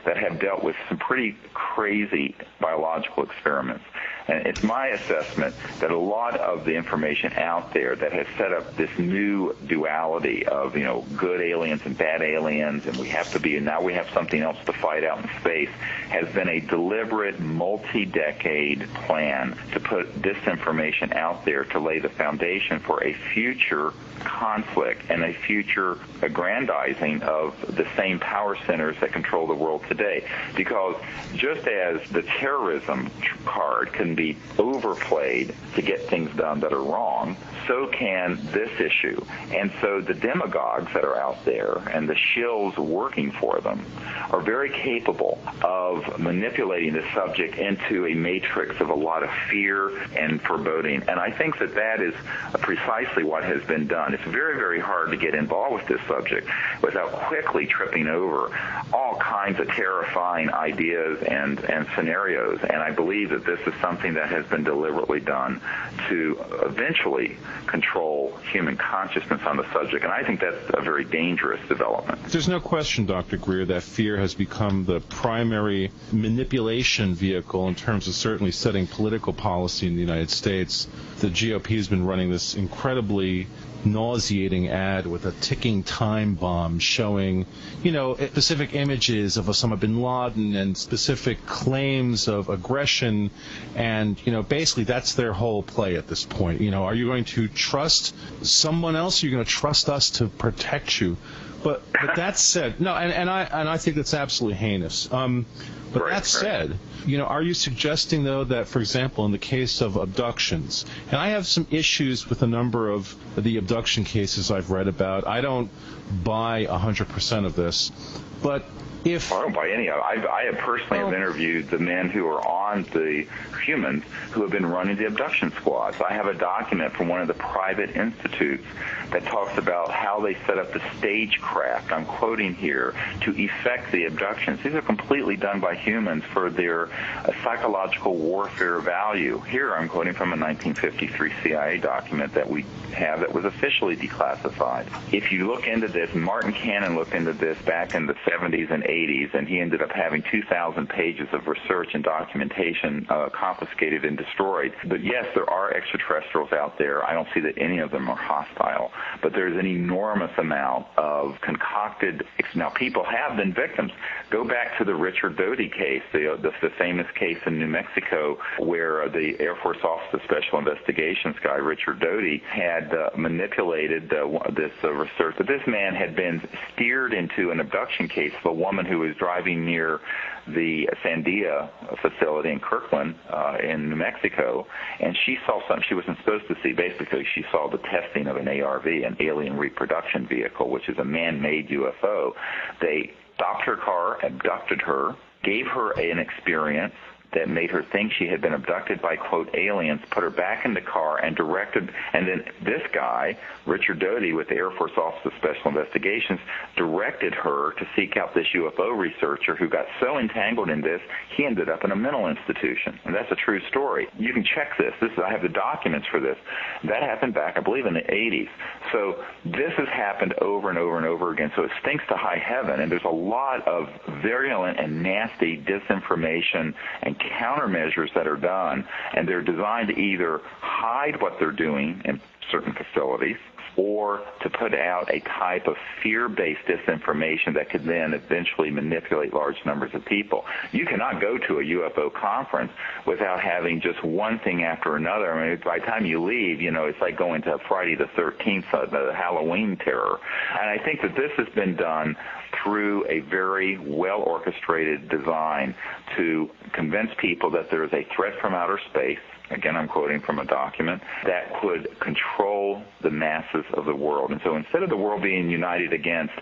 that have dealt with some pretty crazy biological experiments. And it's my assessment that a lot of the information out there that has set up this new duality of, you know, good aliens and bad aliens, and we have to be, and now we have something else to fight out in space, has been a deliberate multi-decade plan to put disinformation out there to lay the foundation for a future conflict and a future aggrandizing of the same power centers that control the world today. Because just as the terrorism card can be overplayed to get things done that are wrong, so can this issue. And so the demagogues that are out there and the shills working for them are very capable of manipulating the subject into a matrix of a lot of fear and foreboding. And I think that that is precisely what has been done. It's very, very hard to get involved with this subject without quickly tripping over all kinds of terrifying ideas and scenarios. And I believe that this is something that has been deliberately done to eventually control human consciousness on the subject. And I think that's a very dangerous development. There's no question, Dr. Greer, that fear has become the primary manipulation vehicle in terms of certainly setting political policy in the United States. The GOP has been running this incredibly nauseating ad with a ticking time bomb showing, you know, specific images of Osama bin Laden and specific claims of aggression, and, you know, basically that's their whole play at this point. You know, are you going to trust someone else? Are you going to trust us to protect you? But that said, no, and I think that's absolutely heinous. But that said, are you suggesting, though, that, for example, in the case of abductions, and I have some issues with a number of the abduction cases I've read about. I don't buy 100% of this, but if... I don't buy any of it. I have personally have interviewed the men who are on the humans who have been running the abduction squads. I have a document from one of the private institutes that talks about how they set up the stagecraft, I'm quoting here, to effect the abductions. These are completely done by humans for their psychological warfare value. Here I'm quoting from a 1953 CIA document that we have that was officially declassified. If you look into this, Martin Cannon looked into this back in the 70s and 80s, and he ended up having 2,000 pages of research and documentation confiscated and destroyed. But yes, there are extraterrestrials out there. I don't see that any of them are hostile, but there's an enormous amount of concocted... Now, people have been victims. Go back to the Richard Doty case, the famous case in New Mexico where the Air Force Office of Special Investigations guy, Richard Doty, had manipulated this research. But this man had been steered into an abduction case of a woman who was driving near the Sandia facility in Kirkland in New Mexico, and she saw something she wasn't supposed to see. Basically, she saw the testing of an ARV, an alien reproduction vehicle, which is a man-made UFO. They stopped her car, abducted her, gave her an experience that made her think she had been abducted by, quote, aliens, put her back in the car and directed, and then this guy, Richard Doty with the Air Force Office of Special Investigations, directed her to seek out this UFO researcher who got so entangled in this, he ended up in a mental institution. And that's a true story. You can check this. I have the documents for this. That happened back, I believe, in the 80s. So this has happened over and over and over again. So it stinks to high heaven, and there's a lot of virulent and nasty disinformation and countermeasures that are done, and they're designed to either hide what they're doing in certain facilities or to put out a type of fear-based disinformation that could then eventually manipulate large numbers of people. You cannot go to a UFO conference without having just one thing after another. I mean, by the time you leave, it's like going to Friday the 13th, the Halloween terror. And I think that this has been done through a very well-orchestrated design to convince people that there is a threat from outer space. Again, I'm quoting from a document that could control the masses of the world. And so instead of the world being united against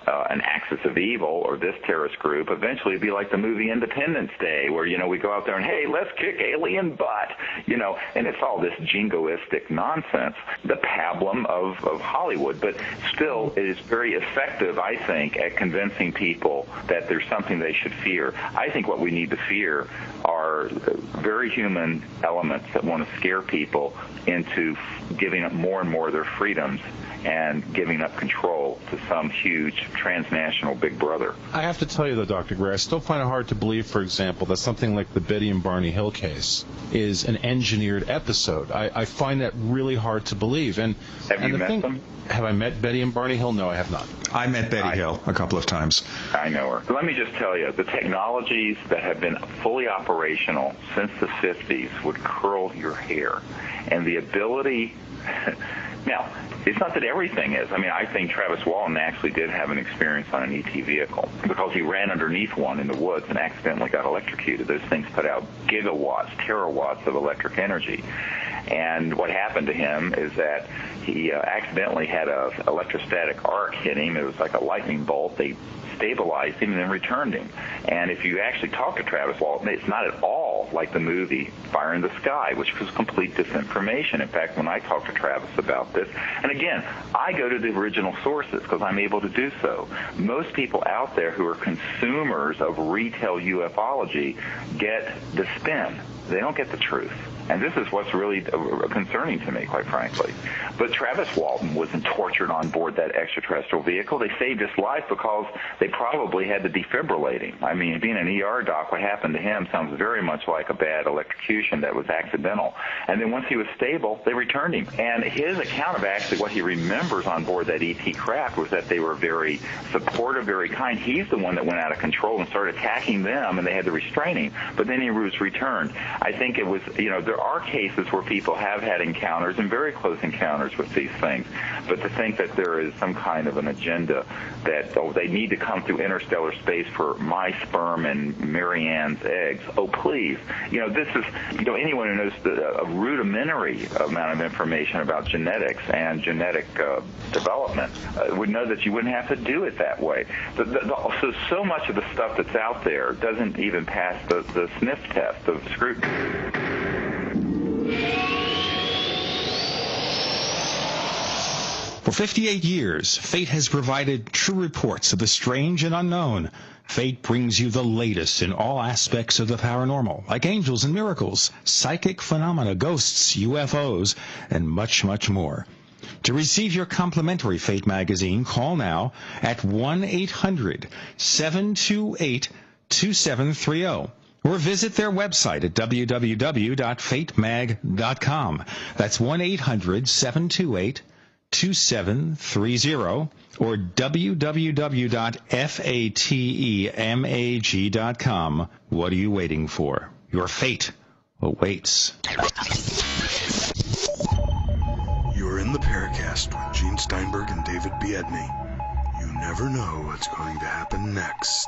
an axis of evil or this terrorist group, eventually it'd be like the movie Independence Day where, we go out there and, hey, let's kick alien butt, and it's all this jingoistic nonsense, the pablum of Hollywood. But still, it is very effective, I think, at convincing people that there's something they should fear. I think what we need to fear are very human elements that want to scare people into giving up more and more of their freedoms and giving up control to some huge transnational big brother. I have to tell you, though, Dr. Gray, I still find it hard to believe, for example, that something like the Betty and Barney Hill case is an engineered episode. I find that really hard to believe. And have you met them? Have I met Betty and Barney Hill? No, I have not. I met Betty Hill a couple of times. I know her. Let me just tell you, the technologies that have been fully operational since the 50s would curl your hair. And the ability... Now, it's not that everything is. I mean, I think Travis Walton actually did have an experience on an ET vehicle because he ran underneath one in the woods and accidentally got electrocuted. Those things put out gigawatts, terawatts of electric energy. And what happened to him is that he accidentally had an electrostatic arc hit him. It was like a lightning bolt. They stabilized him and then returned him. And if you actually talk to Travis Walton, it's not at all like the movie Fire in the Sky, which was complete disinformation. In fact, when I talk to Travis about this, and again, I go to the original sources because I'm able to do so. Most people out there who are consumers of retail ufology get the spin. They don't get the truth. And this is what's really concerning to me, quite frankly. But Travis Walton wasn't tortured on board that extraterrestrial vehicle. They saved his life because they probably had to defibrillate him. I mean, being an ER doc, what happened to him sounds very much like a bad electrocution that was accidental. And then once he was stable, they returned him. And his account of actually what he remembers on board that ET craft was that they were very supportive, very kind. He's the one that went out of control and started attacking them, and they had to restrain him. But then he was returned. I think it was, there are cases where people have had encounters and very close encounters with these things, but to think that there is some kind of an agenda that, they need to come through interstellar space for my sperm and Marianne's eggs. Oh, please. This is, anyone who knows a rudimentary amount of information about genetics and genetic development would know that you wouldn't have to do it that way. So much of the stuff that's out there doesn't even pass the sniff test of scrutiny. For 58 years, Fate has provided true reports of the strange and unknown. Fate brings you the latest in all aspects of the paranormal, like angels and miracles, psychic phenomena, ghosts, UFOs, and much, much more. To receive your complimentary Fate magazine, call now at 1-800-728-2730 or visit their website at www.fatemag.com. That's 1-800-728-2730 or www.fatemag.com. What are you waiting for? Your fate awaits. You're in the Paracast with Gene Steinberg and David Biedney. You never know what's going to happen next.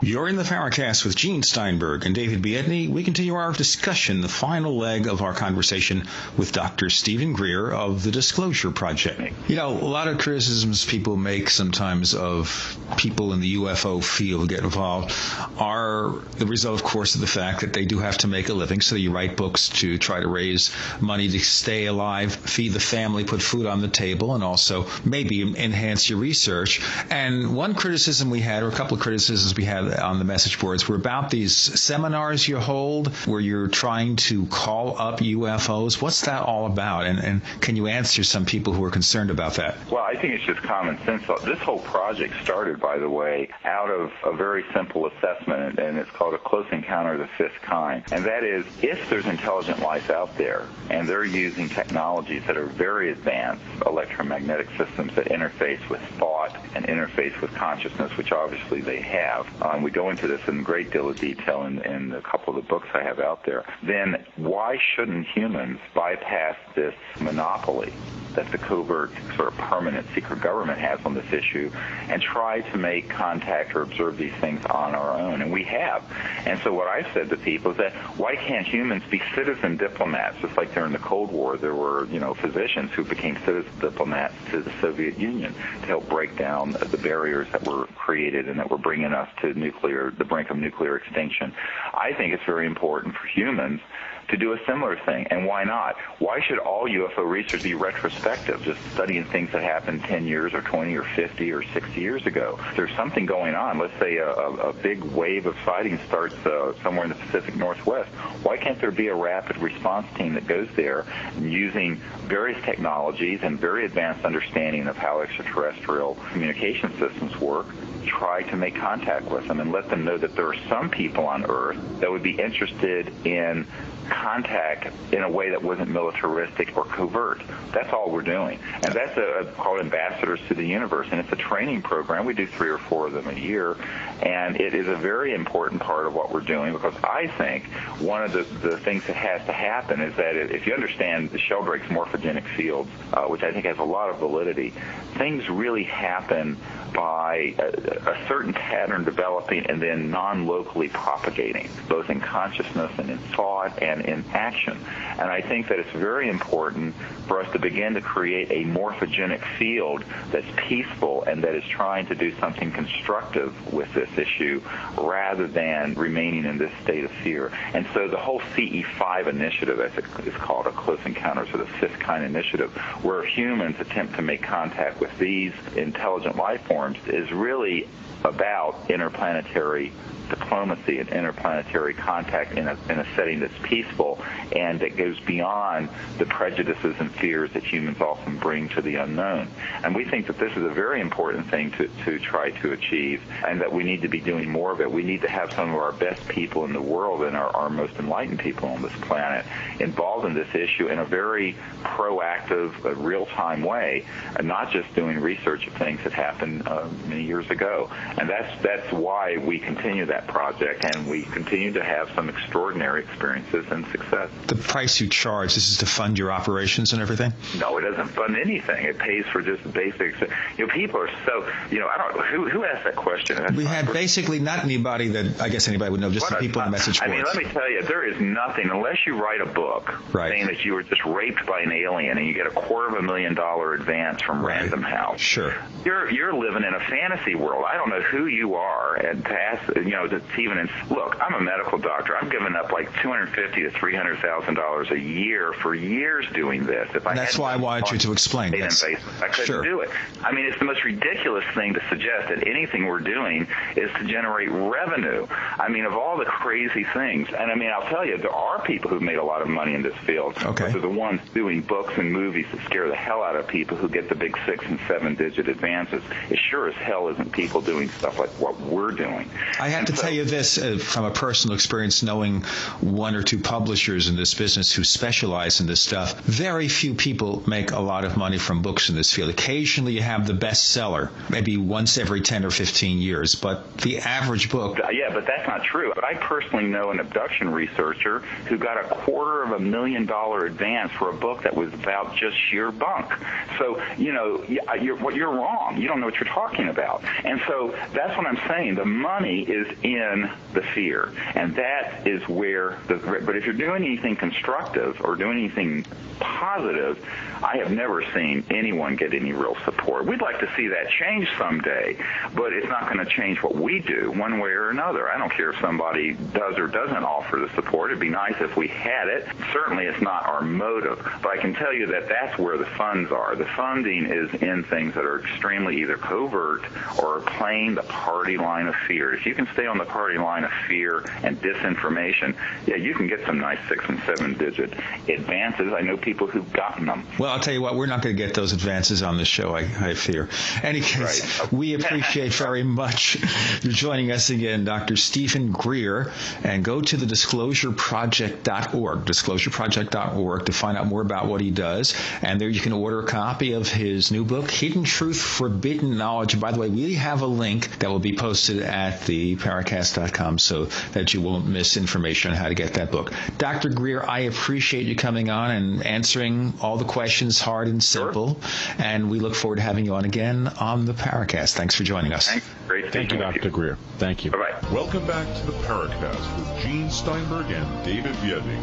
You're in the Paracast with Gene Steinberg and David Biedney. We continue our discussion, the final leg of our conversation with Dr. Stephen Greer of the Disclosure Project. A lot of criticisms people make sometimes of people in the UFO field get involved are the result, of course, of the fact that they do have to make a living. So you write books to try to raise money to stay alive, feed the family, put food on the table, and also maybe enhance your research. And one criticism we had, or a couple of criticisms we had on the message boards, were about these seminars you hold where you're trying to call up UFOs. What's that all about? And can you answer some people who are concerned about that? Well, I think it's just common sense. This whole project started, by the way, out of a very simple assessment, and it's called a close encounter of the fifth kind. And that is, if there's intelligent life out there, and they're using technologies that are very advanced, electromagnetic systems that interface with thought and interface with consciousness, which obviously they have, we go into this in a great deal of detail in a couple of the books I have out there, then why shouldn't humans bypass this monopoly that the covert sort of permanent secret government has on this issue and try to make contact or observe these things on our own? And we have. And so what I've said to people is that why can't humans be citizen diplomats? Just like during the Cold War, there were, physicians who became citizen diplomats to the Soviet Union to help break down the barriers that were created and that were bringing us to the brink of nuclear extinction. I think it's very important for humans to do a similar thing. And why not? Why should all UFO research be retrospective, just studying things that happened 10 years or 20 or 50 or 60 years ago? There's something going on. Let's say a big wave of sightings starts somewhere in the Pacific Northwest. Why can't there be a rapid response team that goes there using various technologies and very advanced understanding of how extraterrestrial communication systems work, try to make contact with them and let them know that there are some people on Earth that would be interested in contact in a way that wasn't militaristic or covert. That's all we're doing. And that's called Ambassadors to the Universe, and it's a training program. We do 3 or 4 of them a year, and it is a very important part of what we're doing, because I think one of the things that has to happen is that if you understand the Sheldrake's morphogenic fields, which I think has a lot of validity, things really happen by a certain pattern developing and then non-locally propagating, both in consciousness and in thought and in action. And I think that it's very important for us to begin to create a morphogenic field that's peaceful and that is trying to do something constructive with this issue rather than remaining in this state of fear. And so the whole CE5 initiative, as it's called, a Close Encounters of the Fifth Kind initiative, where humans attempt to make contact with these intelligent life forms, is really about interplanetary diplomacy and interplanetary contact in a setting that's peaceful and that goes beyond the prejudices and fears that humans often bring to the unknown. And we think that this is a very important thing to try to achieve, and that we need to be doing more of it. We need to have some of our best people in the world and our most enlightened people on this planet involved in this issue in a very proactive, real-time way, and not just doing research of things that happened many years ago. And that's why we continue that project, and we continue to have some extraordinary experiences and success. The price you charge, this is to fund your operations and everything? No, it doesn't fund anything. It pays for just basics. People are so, I don't, who asked that question? We had basically not anybody that I guess anybody would know, just the people in the message boards. Let me tell you, there is nothing, unless you write a book saying that you were just raped by an alien and you get a $250,000 advance from Random House. Sure. You're living in a fantasy world. I don't know who you are, and to ask, to even, look, I'm a medical doctor. I've given up like $250,000 to $300,000 a year for years doing this. That's why I wanted you to explain this. I couldn't do it. I mean, it's the most ridiculous thing to suggest that anything we're doing is to generate revenue. I mean, of all the crazy things, and I mean, I'll tell you, there are people who've made a lot of money in this field. Okay. They're the ones doing books and movies that scare the hell out of people who get the big 6- and 7-digit advances. It sure as hell isn't people doing stuff like what we're doing. I have to tell you this from a personal experience, knowing one or two publishers in this business who specialize in this stuff. Very few people make a lot of money from books in this field. Occasionally you have the bestseller, maybe once every 10 or 15 years, but the average book... Yeah, but that's not true. But I personally know an abduction researcher who got a $250,000 advance for a book that was about just sheer bunk. So, you're wrong. You don't know what you're talking about. And so that's what I'm saying. The money is in the fear. And that is where but if you're doing anything constructive or doing anything positive, I have never seen anyone get any real support. We'd like to see that change someday, but it's not going to change what we do one way or another. I don't care if somebody does or doesn't offer the support. It'd be nice if we had it. Certainly it's not our motive, but I can tell you that that's where the funds are. The funding is in things that are extremely either covert or playing the party line of fear. If you can stay on the party line of fear and disinformation, you can get some nice 6- and 7-digit advances. I know people who've gotten them. Well, I'll tell you what, we're not going to get those advances on this show, I fear. Any case, we appreciate very much you joining us again, Dr. Stephen Greer, and go to the disclosureproject.org to find out more about what he does. And there you can order a copy of his new book, Hidden Truth, Forbidden Knowledge. By the way, we have a link that will be posted at theparacast.com so that you won't miss information on how to get that book. Dr. Greer, I appreciate you coming on and answering all the questions, hard and simple. Sure. And we look forward to having you on again on the Paracast. Thanks for joining us. Thanks. Great. Thank you, Dr. Greer. Thank you. Bye-bye. Welcome back to the Paracast with Gene Steinberg and David Biedney.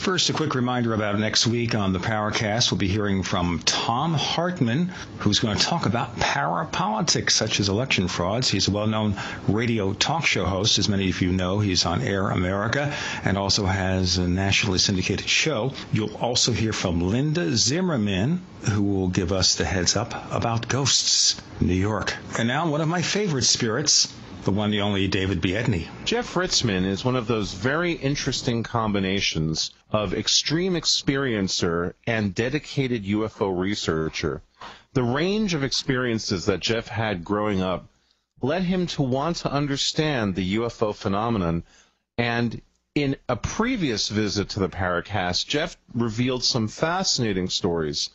First, a quick reminder about next week on the Paracast. We'll be hearing from Thom Hartmann, who's going to talk about parapolitics, such as election frauds. He's a well-known radio talk show host. As many of you know, he's on Air America and also has a nationally syndicated show. You'll also hear from Linda Zimmerman, who will give us the heads up about ghosts in New York. And now, one of my favorite spirits, the one, the only David Biedney. Jeff Ritzmann is one of those very interesting combinations of extreme experiencer and dedicated UFO researcher. The range of experiences that Jeff had growing up led him to want to understand the UFO phenomenon. And in a previous visit to the Paracast, Jeff revealed some fascinating stories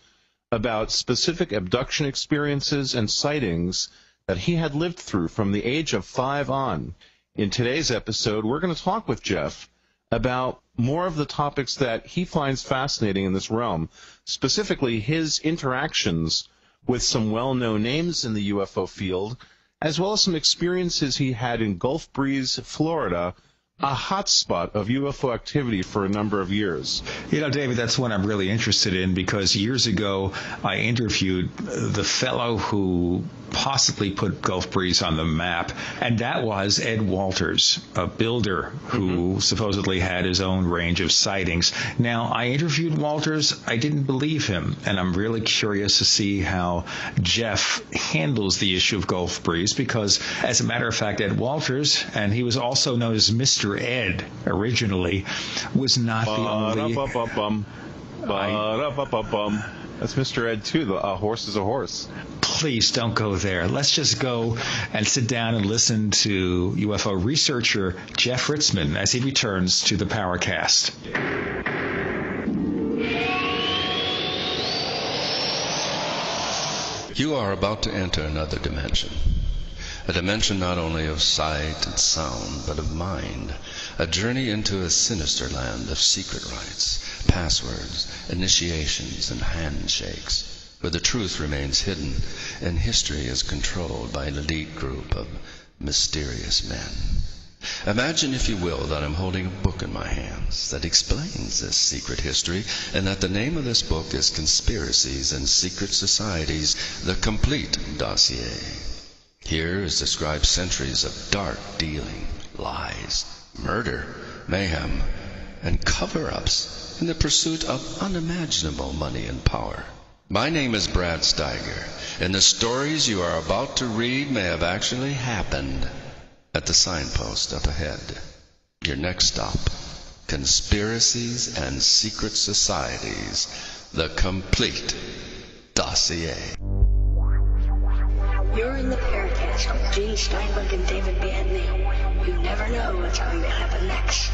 about specific abduction experiences and sightings that he had lived through from the age of 5 on. In today's episode, we're going to talk with Jeff about more of the topics that he finds fascinating in this realm, specifically his interactions with some well-known names in the UFO field, as well as some experiences he had in Gulf Breeze, Florida, a hotspot of UFO activity for a number of years. You know, David, that's one I'm really interested in because years ago I interviewed the fellow who possibly put Gulf Breeze on the map, and that was Ed Walters, a builder who supposedly had his own range of sightings. Now, I interviewed Walters. I didn't believe him, and I'm really curious to see how Jeff handles the issue of Gulf Breeze because, as a matter of fact, Ed Walters, and he was also known as Mr. Ed originally, was not the only... That's Mr. Ed, too. A horse is a horse. Please don't go there. Let's just go and sit down and listen to UFO researcher Jeff Ritzmann as he returns to the Paracast. You are about to enter another dimension. A dimension not only of sight and sound, but of mind. A journey into a sinister land of secret rites, passwords, initiations, and handshakes, where the truth remains hidden and history is controlled by an elite group of mysterious men. Imagine, if you will, that I'm holding a book in my hands that explains this secret history, and that the name of this book is Conspiracies and Secret Societies, the Complete Dossier. Here is described centuries of dark dealing, lies, murder, mayhem, and cover-ups in the pursuit of unimaginable money and power. My name is Brad Steiger, and the stories you are about to read may have actually happened at the signpost up ahead. Your next stop, Conspiracies and Secret Societies, the Complete Dossier. You're in the Paracast with Gene Steinberg and David Biedney. You never know what's going to happen next.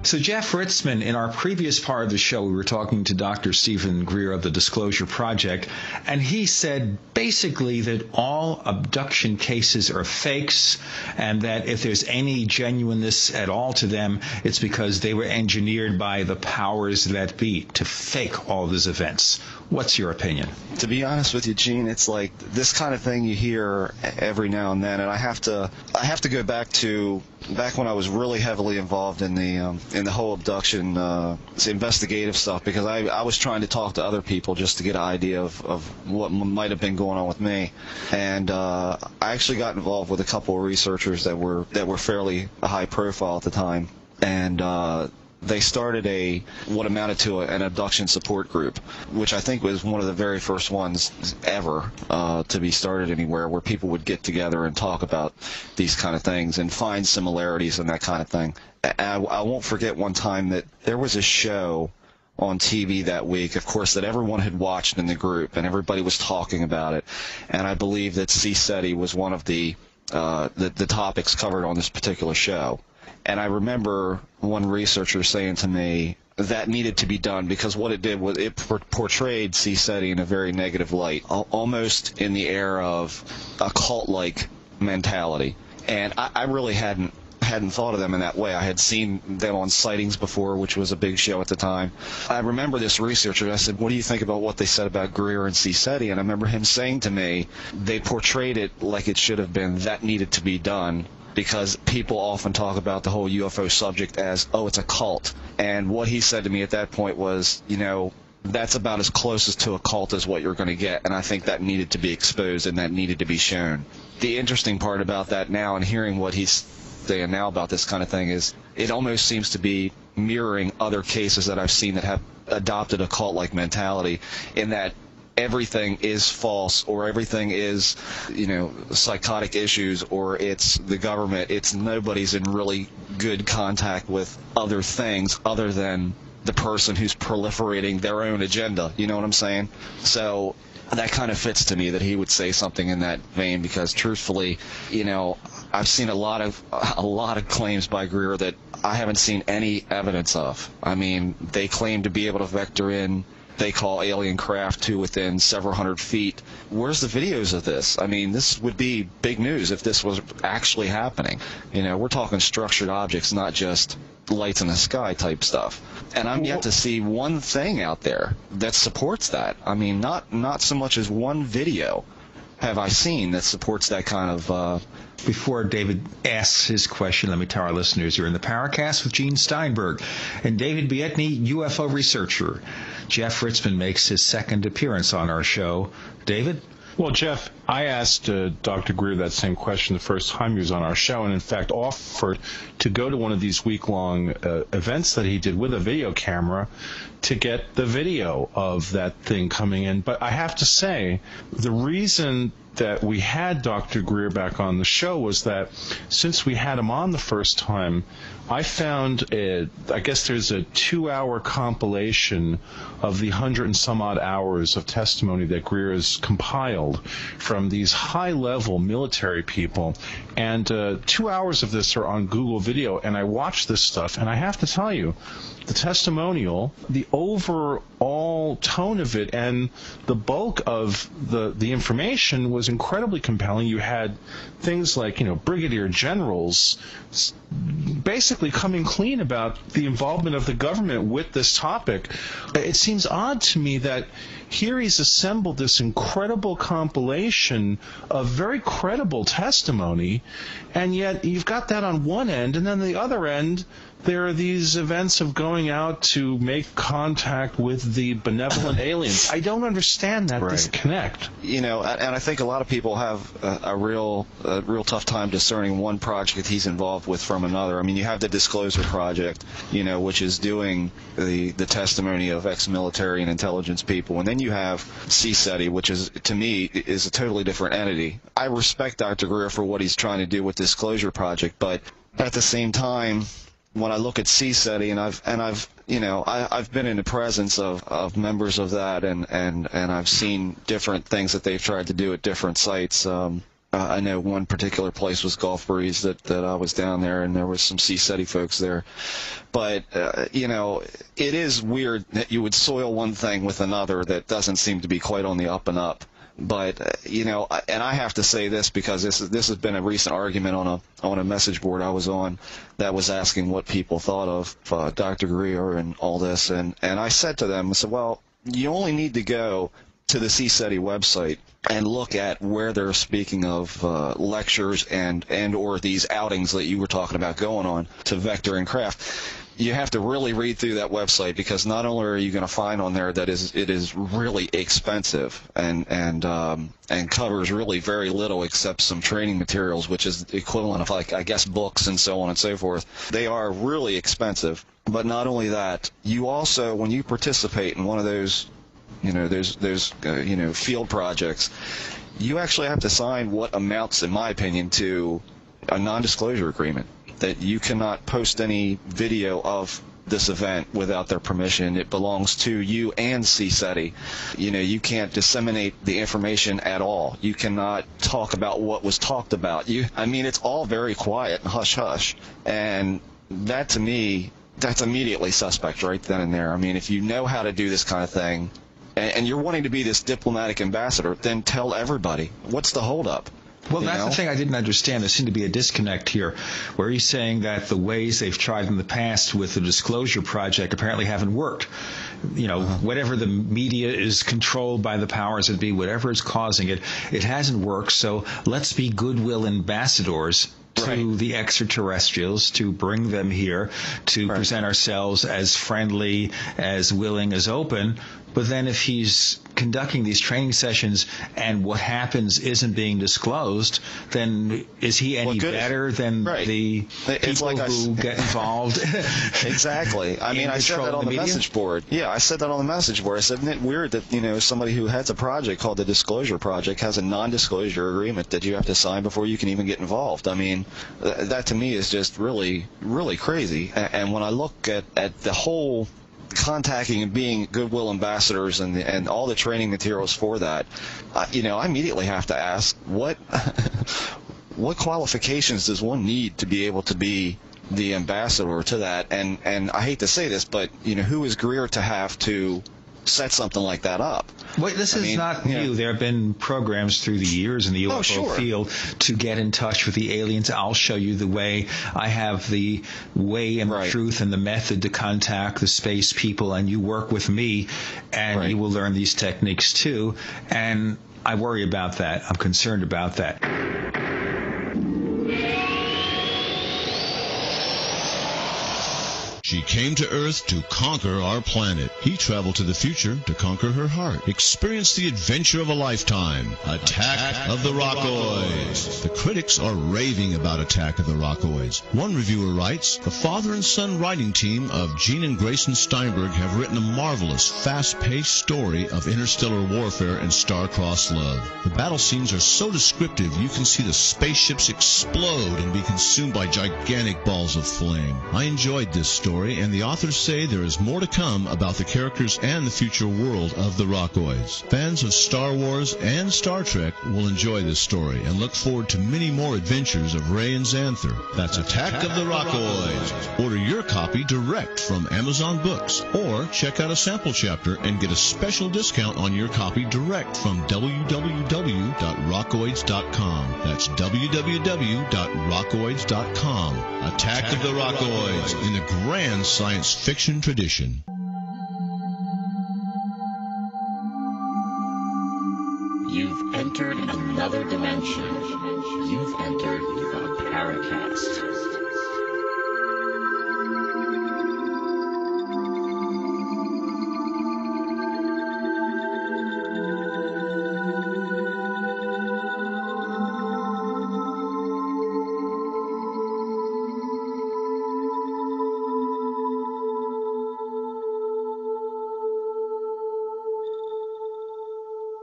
So Jeff Ritzmann, in our previous part of the show, we were talking to Dr. Stephen Greer of the Disclosure Project, and he said basically that all abduction cases are fakes, and that if there's any genuineness at all to them, it's because they were engineered by the powers that be to fake all these events. What's your opinion? To be honest with you, Gene, it's like this kind of thing you hear every now and then, and I have to go back when I was really heavily involved in the whole abduction investigative stuff, because I was trying to talk to other people just to get an idea of what might have been going on with me, and I actually got involved with a couple of researchers that were fairly high profile at the time, and they started what amounted to an abduction support group, which I think was one of the very first ones ever to be started anywhere, where people would get together and talk about these kind of things and find similarities and that kind of thing. I won't forget one time that there was a show on TV that week, of course, that everyone had watched in the group, and everybody was talking about it. And I believe that CSETI was one of the topics covered on this particular show. And I remember one researcher saying to me that needed to be done, because what it did was it portrayed CSETI in a very negative light, almost in the air of a cult-like mentality. And I really hadn't thought of them in that way. I had seen them on Sightings before, which was a big show at the time. I remember this researcher, I said, what do you think about what they said about Greer and CSETI? And I remember him saying to me, they portrayed it like it should have been, that needed to be done, because people often talk about the whole UFO subject as, oh, it's a cult. And what he said to me at that point was, that's about as close as to a cult as what you're going to get, and I think that needed to be exposed and that needed to be shown. The interesting part about that now, and hearing what he's saying now about this kind of thing, is it almost seems to be mirroring other cases that I've seen that have adopted a cult-like mentality, in that everything is false, or everything is, psychotic issues, or it's the government. It's nobody's in really good contact with other things other than the person who's proliferating their own agenda. You know what I'm saying? So that kind of fits to me that he would say something in that vein, because truthfully, I've seen a lot of claims by Greer that I haven't seen any evidence of. I mean, they claim to be able to vector in, they call alien craft to within several hundred feet. Where's the videos of this? I mean, this would be big news if this was actually happening. We're talking structured objects, not just lights in the sky type stuff. And I'm yet to see one thing out there that supports that. I mean, not so much as one video have I seen that supports that kind of... Before David asks his question, let me tell our listeners you're in the Paracast with Gene Steinberg and David Biedney, UFO researcher. Jeff Ritzmann makes his second appearance on our show. David? Well, Jeff, I asked Dr. Greer that same question the first time he was on our show, and in fact offered to go to one of these week-long events that he did with a video camera to get the video of that thing coming in. But I have to say, the reason that we had Dr. Greer back on the show was that since we had him on the first time, I found I guess there's a 2-hour compilation of the 100 and some odd hours of testimony that Greer has compiled from these high-level military people. And 2 hours of this are on Google Video, and I watched this stuff, and I have to tell you, the testimonial, the overall tone of it, and the bulk of the information was incredibly compelling. You had things like, brigadier generals basically coming clean about the involvement of the government with this topic. It seems odd to me that here he's assembled this incredible compilation of very credible testimony, and yet you've got that on one end, and then the other end, there are these events of going out to make contact with the benevolent aliens. I don't understand that disconnect. And I think a lot of people have a real tough time discerning one project he's involved with from another. I mean, you have the Disclosure Project, which is doing the testimony of ex-military and intelligence people, and then you have CSETI, which is, to me, is a totally different entity. I respect Dr. Greer for what he's trying to do with Disclosure Project, but at the same time, when I look at CSETI, I've been in the presence of members of that, and I've seen different things that they've tried to do at different sites. I know one particular place was Gulf Breeze that I was down there, and there was some CSETI folks there. But it is weird that you would soil one thing with another that doesn't seem to be quite on the up and up. But and I have to say this because this has been a recent argument on a message board I was on that was asking what people thought of Dr. Greer and all this, and I said to them, I said, well, you only need to go to the CSETI website and look at where they're speaking of lectures and or these outings that you were talking about going on to Vector and Craft. You have to really read through that website, because not only are you going to find on there that it is really expensive and covers really very little except some training materials, which is the equivalent of, like, I guess, books and so on and so forth. They are really expensive. But not only that, you also, when you participate in one of those field projects, you actually have to sign what amounts, in my opinion, to a non-disclosure agreement, that you cannot post any video of this event without their permission. It belongs to you and CSETI. You can't disseminate the information at all. You cannot talk about what was talked about. It's all very quiet and hush-hush. And that, to me, that's immediately suspect right then and there. I mean, if you know how to do this kind of thing, and you're wanting to be this diplomatic ambassador, then tell everybody. What's the holdup? Well, that's the thing I didn't understand. There seemed to be a disconnect here, where he's saying that the ways they've tried in the past with the Disclosure Project apparently haven't worked. Whatever the media is controlled by the powers that be, whatever is causing it, it hasn't worked. So let's be goodwill ambassadors to the extraterrestrials, to bring them here, to present ourselves as friendly, as willing, as open. But then if he's conducting these training sessions and what happens isn't being disclosed, then is he any better than the people who get involved? Exactly. I said that on the message board. Yeah, I said that on the message board. I said, isn't it weird that somebody who has a project called the Disclosure Project has a non-disclosure agreement that you have to sign before you can even get involved? I mean, that to me is just really, really crazy. And when I look at the whole contacting and being goodwill ambassadors and all the training materials for that, I immediately have to ask, what qualifications does one need to be able to be the ambassador to that? And I hate to say this, but who is Greer to have to set something like that up? Well, this is not new. There have been programs through the years in the UFO field to get in touch with the aliens. I'll show you the way. I have the way and the truth and the method to contact the space people, and you work with me, and you will learn these techniques too. And I worry about that. I'm concerned about that. She came to Earth to conquer our planet. He traveled to the future to conquer her heart. Experience the adventure of a lifetime. Attack of the Rockoids. The critics are raving about Attack of the Rockoids. One reviewer writes, the father and son writing team of Gene and Grayson Steinberg have written a marvelous, fast-paced story of interstellar warfare and star-crossed love. The battle scenes are so descriptive you can see the spaceships explode and be consumed by gigantic balls of flame. I enjoyed this story, and the authors say there is more to come about the characters and the future world of the Rockoids. Fans of Star Wars and Star Trek will enjoy this story and look forward to many more adventures of Ray and Xanther. That's Attack of the Rockoids. Order your copy direct from Amazon Books, or check out a sample chapter and get a special discount on your copy direct from www.rockoids.com. That's www.rockoids.com. Attack of the Rockoids in the grand science fiction tradition. You've entered another dimension. You've entered the Paracast.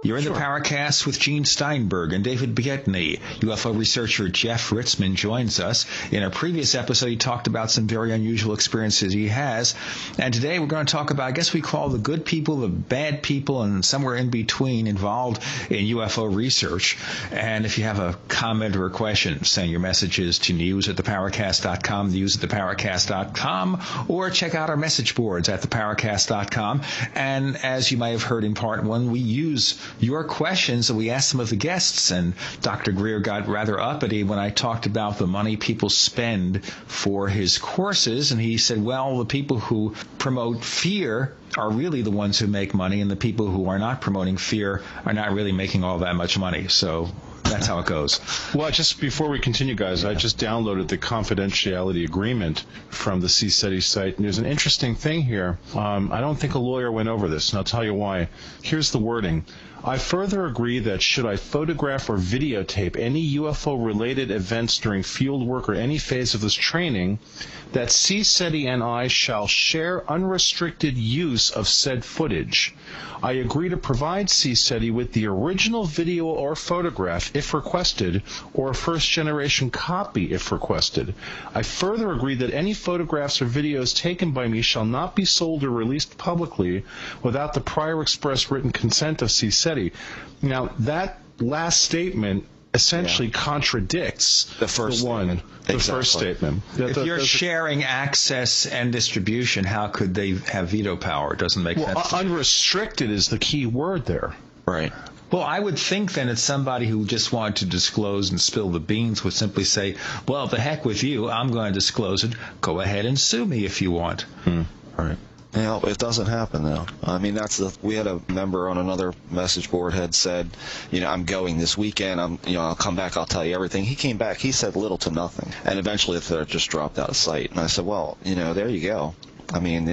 You're in the Paracast with Gene Steinberg and David Biedney. UFO researcher Jeff Ritzmann joins us. In our previous episode, he talked about some very unusual experiences he has. And today we're going to talk about, I guess we call the good people, the bad people, and somewhere in between involved in UFO research. And if you have a comment or a question, send your messages to news@theparacast.com, news@theparacast.com, or check out our message boards at theparacast.com. And as you may have heard in part one, we use your questions that we asked some of the guests, and Dr. Greer got rather uppity when I talked about the money people spend for his courses, and he said, well, the people who promote fear are really the ones who make money, and the people who are not promoting fear are not really making all that much money. So that's how it goes. Well, just before we continue, guys, I just downloaded the confidentiality agreement from the CSETI site, and there's an interesting thing here. I don't think a lawyer went over this, and I'll tell you why. Here's the wording. I further agree that should I photograph or videotape any UFO-related events during field work or any phase of this training, that CSETI and I shall share unrestricted use of said footage. I agree to provide CSETI with the original video or photograph if requested, or a first-generation copy if requested. I further agree that any photographs or videos taken by me shall not be sold or released publicly without the prior express written consent of CSETI. Now, that last statement essentially contradicts the first statement. If you're sharing access and distribution, how could they have veto power? It doesn't make sense. Unrestricted is the key word there. Right. Well, I would think then it's somebody who just wanted to disclose and spill the beans would simply say, well, the heck with you, I'm going to disclose it. Go ahead and sue me if you want. Right. Yeah, it doesn't happen, though. I mean, we had a member on another message board had said, I'm going this weekend. I'll come back. I'll tell you everything. He came back. He said little to nothing. And eventually it just dropped out of sight. And I said, well, there you go. I mean,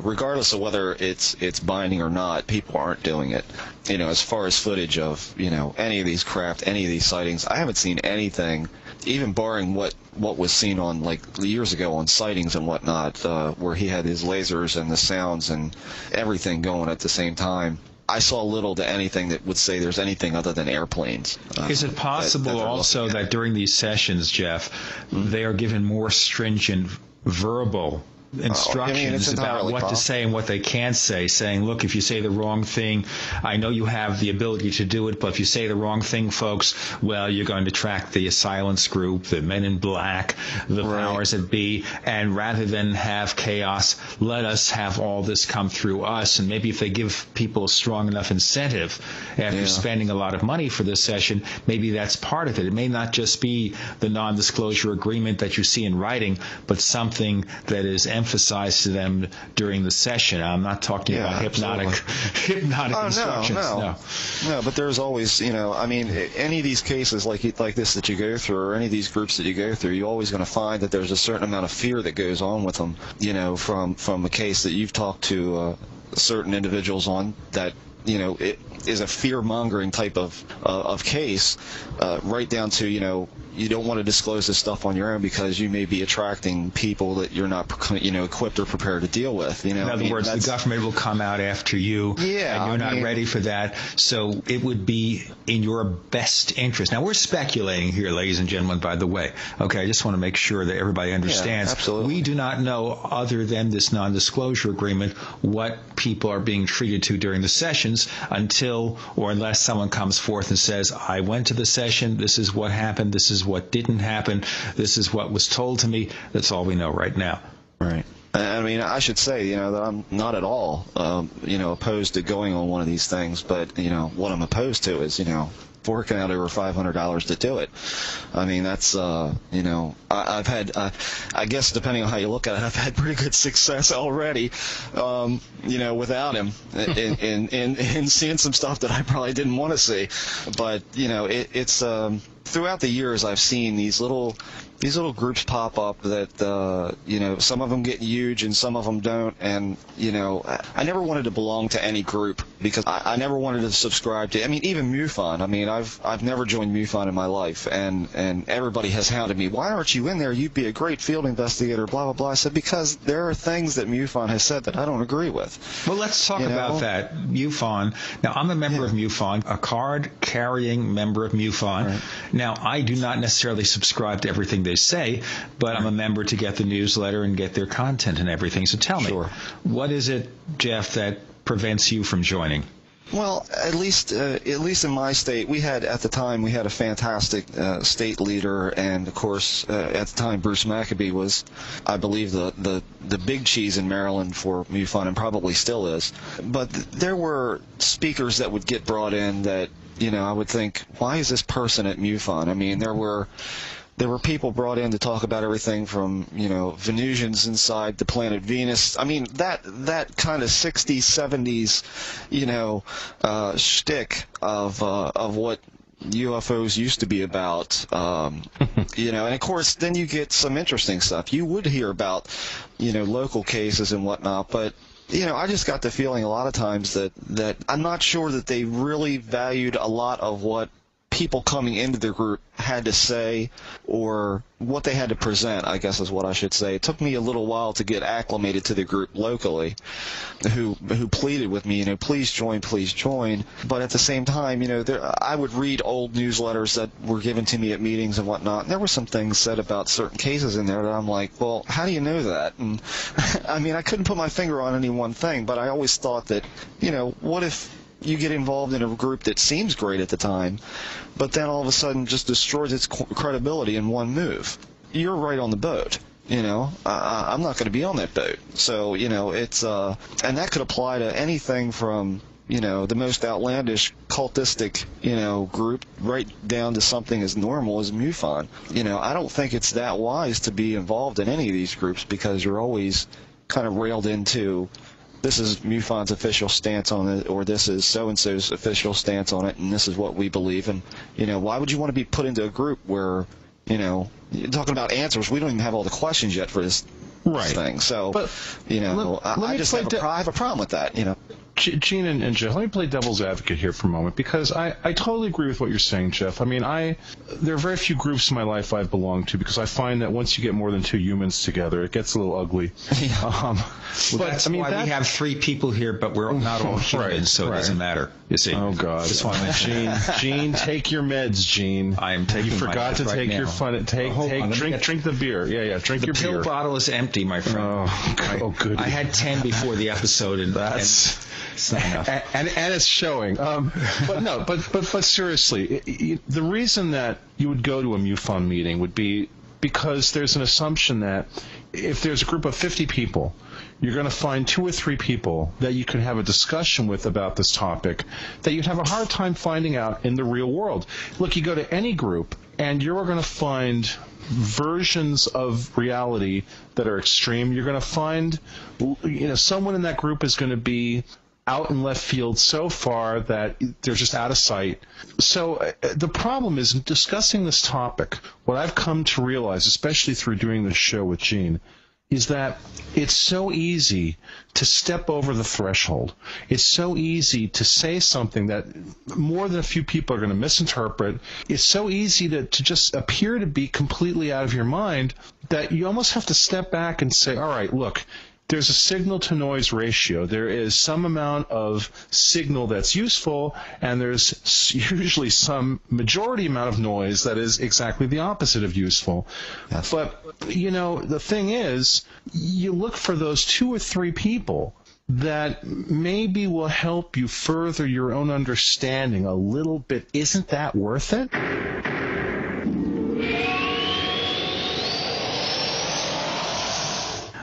regardless of whether it's binding or not, people aren't doing it. As far as footage of, any of these craft, any of these sightings, I haven't seen anything, even barring what was seen on, like, years ago on sightings and whatnot, where he had his lasers and the sounds and everything going at the same time. I saw little to anything that would say there's anything other than airplanes. Is it possible also that during these sessions, Jeff, they are given more stringent verbal instructions about what to say and what they can't say, saying, look, if you say the wrong thing, I know you have the ability to do it, but if you say the wrong thing, folks, well, you're going to attract the silence group, the men in black, the powers that be, and rather than have chaos, let us have all this come through us. And maybe if they give people a strong enough incentive after spending a lot of money for this session, maybe that's part of it. It may not just be the non-disclosure agreement that you see in writing, but something that is emphasize to them during the session. I'm not talking about hypnotic instructions. No, but there's always, I mean, any of these cases like this that you go through, or any of these groups that you go through, you're always going to find that there's a certain amount of fear that goes on with them, from a case that you've talked to certain individuals on, that it is a fear-mongering type of case, right down to, you don't want to disclose this stuff on your own because you may be attracting people that you're not, equipped or prepared to deal with. In other words, the government will come out after you, and you're not ready for that. So it would be in your best interest. Now, we're speculating here, ladies and gentlemen, by the way. Okay, I just want to make sure that everybody understands. Yeah, absolutely. We do not know, other than this non-disclosure agreement, what people are being treated to during the sessions until or unless someone comes forth and says, I went to the session, this is what happened, this is what didn't happen, this is what was told to me. That's all we know right now. Right. I mean, I should say, that I'm not at all, opposed to going on one of these things, but, what I'm opposed to is, forking out over $500 to do it. I mean, that's, I've had, I guess depending on how you look at it, I've had pretty good success already, without him, in seeing some stuff that I probably didn't want to see. But, it's, throughout the years, I've seen these little groups pop up that, some of them get huge and some of them don't. And, I never wanted to belong to any group because I never wanted to subscribe to, even MUFON. I mean, I've never joined MUFON in my life, and everybody has hounded me. Why aren't you in there? You'd be a great field investigator, blah, blah, blah. I said, because there are things that MUFON has said that I don't agree with. Well, let's talk about that. MUFON. Now, I'm a member of MUFON, a card-carrying member of MUFON. Right. Now, I do not necessarily subscribe to everything they say, but I'm a member to get the newsletter and get their content and everything. So tell me, what is it, Jeff, that prevents you from joining? Well, at least in my state, at the time we had a fantastic state leader, and of course at the time Bruce Maccabee was, I believe, the big cheese in Maryland for MUFON, and probably still is. But there were speakers that would get brought in that, I would think, why is this person at MUFON? I mean, there were people brought in to talk about everything from, Venusians inside the planet Venus. I mean, that kind of 60s, 70s, shtick of what UFOs used to be about, and of course then you get some interesting stuff. You would hear about, local cases and whatnot, but I just got the feeling a lot of times that I'm not sure that they really valued a lot of what people coming into the group had to say, or what they had to present, I guess is what I should say. It took me a little while to get acclimated to the group locally, who pleaded with me, please join. But at the same time, I would read old newsletters that were given to me at meetings and whatnot, and there were some things said about certain cases in there that I'm like, well, how do you know that? And I mean, I couldn't put my finger on any one thing, but I always thought that, what if you get involved in a group that seems great at the time, but then all of a sudden just destroys its credibility in one move? You're right on the boat. I'm not going to be on that boat. So, it's, and that could apply to anything from, the most outlandish cultistic, group right down to something as normal as MUFON. I don't think it's that wise to be involved in any of these groups, because you're always kind of railed into, this is MUFON's official stance on it, or this is so-and-so's official stance on it, and this is what we believe. And, why would you want to be put into a group where, you're talking about answers? We don't even have all the questions yet for this thing. So, but, I have a problem with that, Gene and Jeff, let me play devil's advocate here for a moment, because I totally agree with what you're saying, Jeff. I mean, there are very few groups in my life I've belonged to, because I find that once you get more than two humans together, it gets a little ugly. Well, that's why we have three people here, but we're not all humans, so it doesn't matter. You see? Oh God, Gene, take your meds, Gene. I am taking. You forgot to take your fun. Drink the beer. Yeah, drink your beer. The pill bottle is empty, my friend. Oh, good. I had 10 before the episode, and that's. It's not enough. And it's showing. But seriously, the reason that you would go to a MUFON meeting would be because there's an assumption that if there's a group of 50 people, you're going to find 2 or 3 people that you can have a discussion with about this topic that you'd have a hard time finding out in the real world. Look, you go to any group, and you're going to find versions of reality that are extreme. You're going to find, someone in that group is going to be out in left field so far that they're just out of sight. So the problem is, in discussing this topic, what I've come to realize, especially through doing this show with Gene, is that it's so easy to step over the threshold. It's so easy to say something that more than a few people are going to misinterpret. It's so easy to just appear to be completely out of your mind that you almost have to step back and say, all right, look, there's a signal-to-noise ratio. There is some amount of signal that's useful, and there's usually some majority amount of noise that is exactly the opposite of useful. Yes. But, the thing is, you look for those 2 or 3 people that maybe will help you further your own understanding a little bit. Isn't that worth it?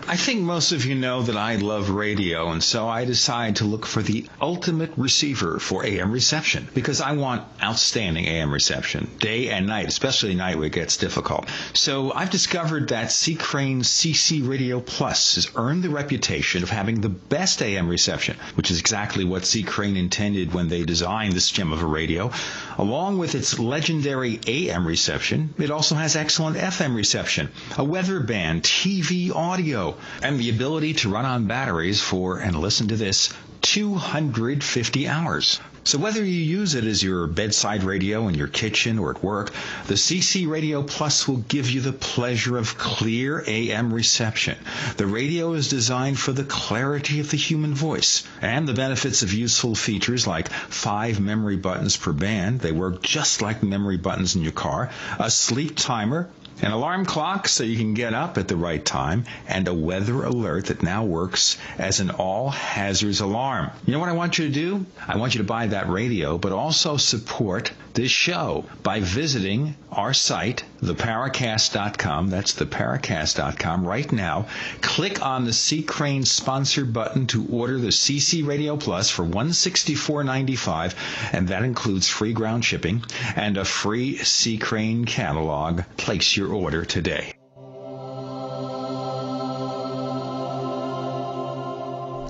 I think most of you know that I love radio, and so I decided to look for the ultimate receiver for AM reception, because I want outstanding AM reception, day and night, especially night where it gets difficult. So I've discovered that C. Crane CC Radio Plus has earned the reputation of having the best AM reception, which is exactly what C. Crane intended when they designed this gem of a radio. Along with its legendary AM reception, it also has excellent FM reception, a weather band, TV audio, and the ability to run on batteries for, and listen to this, 250 hours. So whether you use it as your bedside radio in your kitchen or at work, the CC Radio Plus will give you the pleasure of clear AM reception. The radio is designed for the clarity of the human voice and the benefits of useful features like 5 memory buttons per band. They work just like memory buttons in your car, a sleep timer, an alarm clock so you can get up at the right time, and a weather alert that now works as an all-hazards alarm. You know what I want you to do? I want you to buy that radio, but also support this show by visiting our site, theparacast.com. That's theparacast.com right now. Click on the C. Crane sponsor button to order the CC Radio Plus for $164.95, and that includes free ground shipping and a free C. Crane catalog. Place your order today.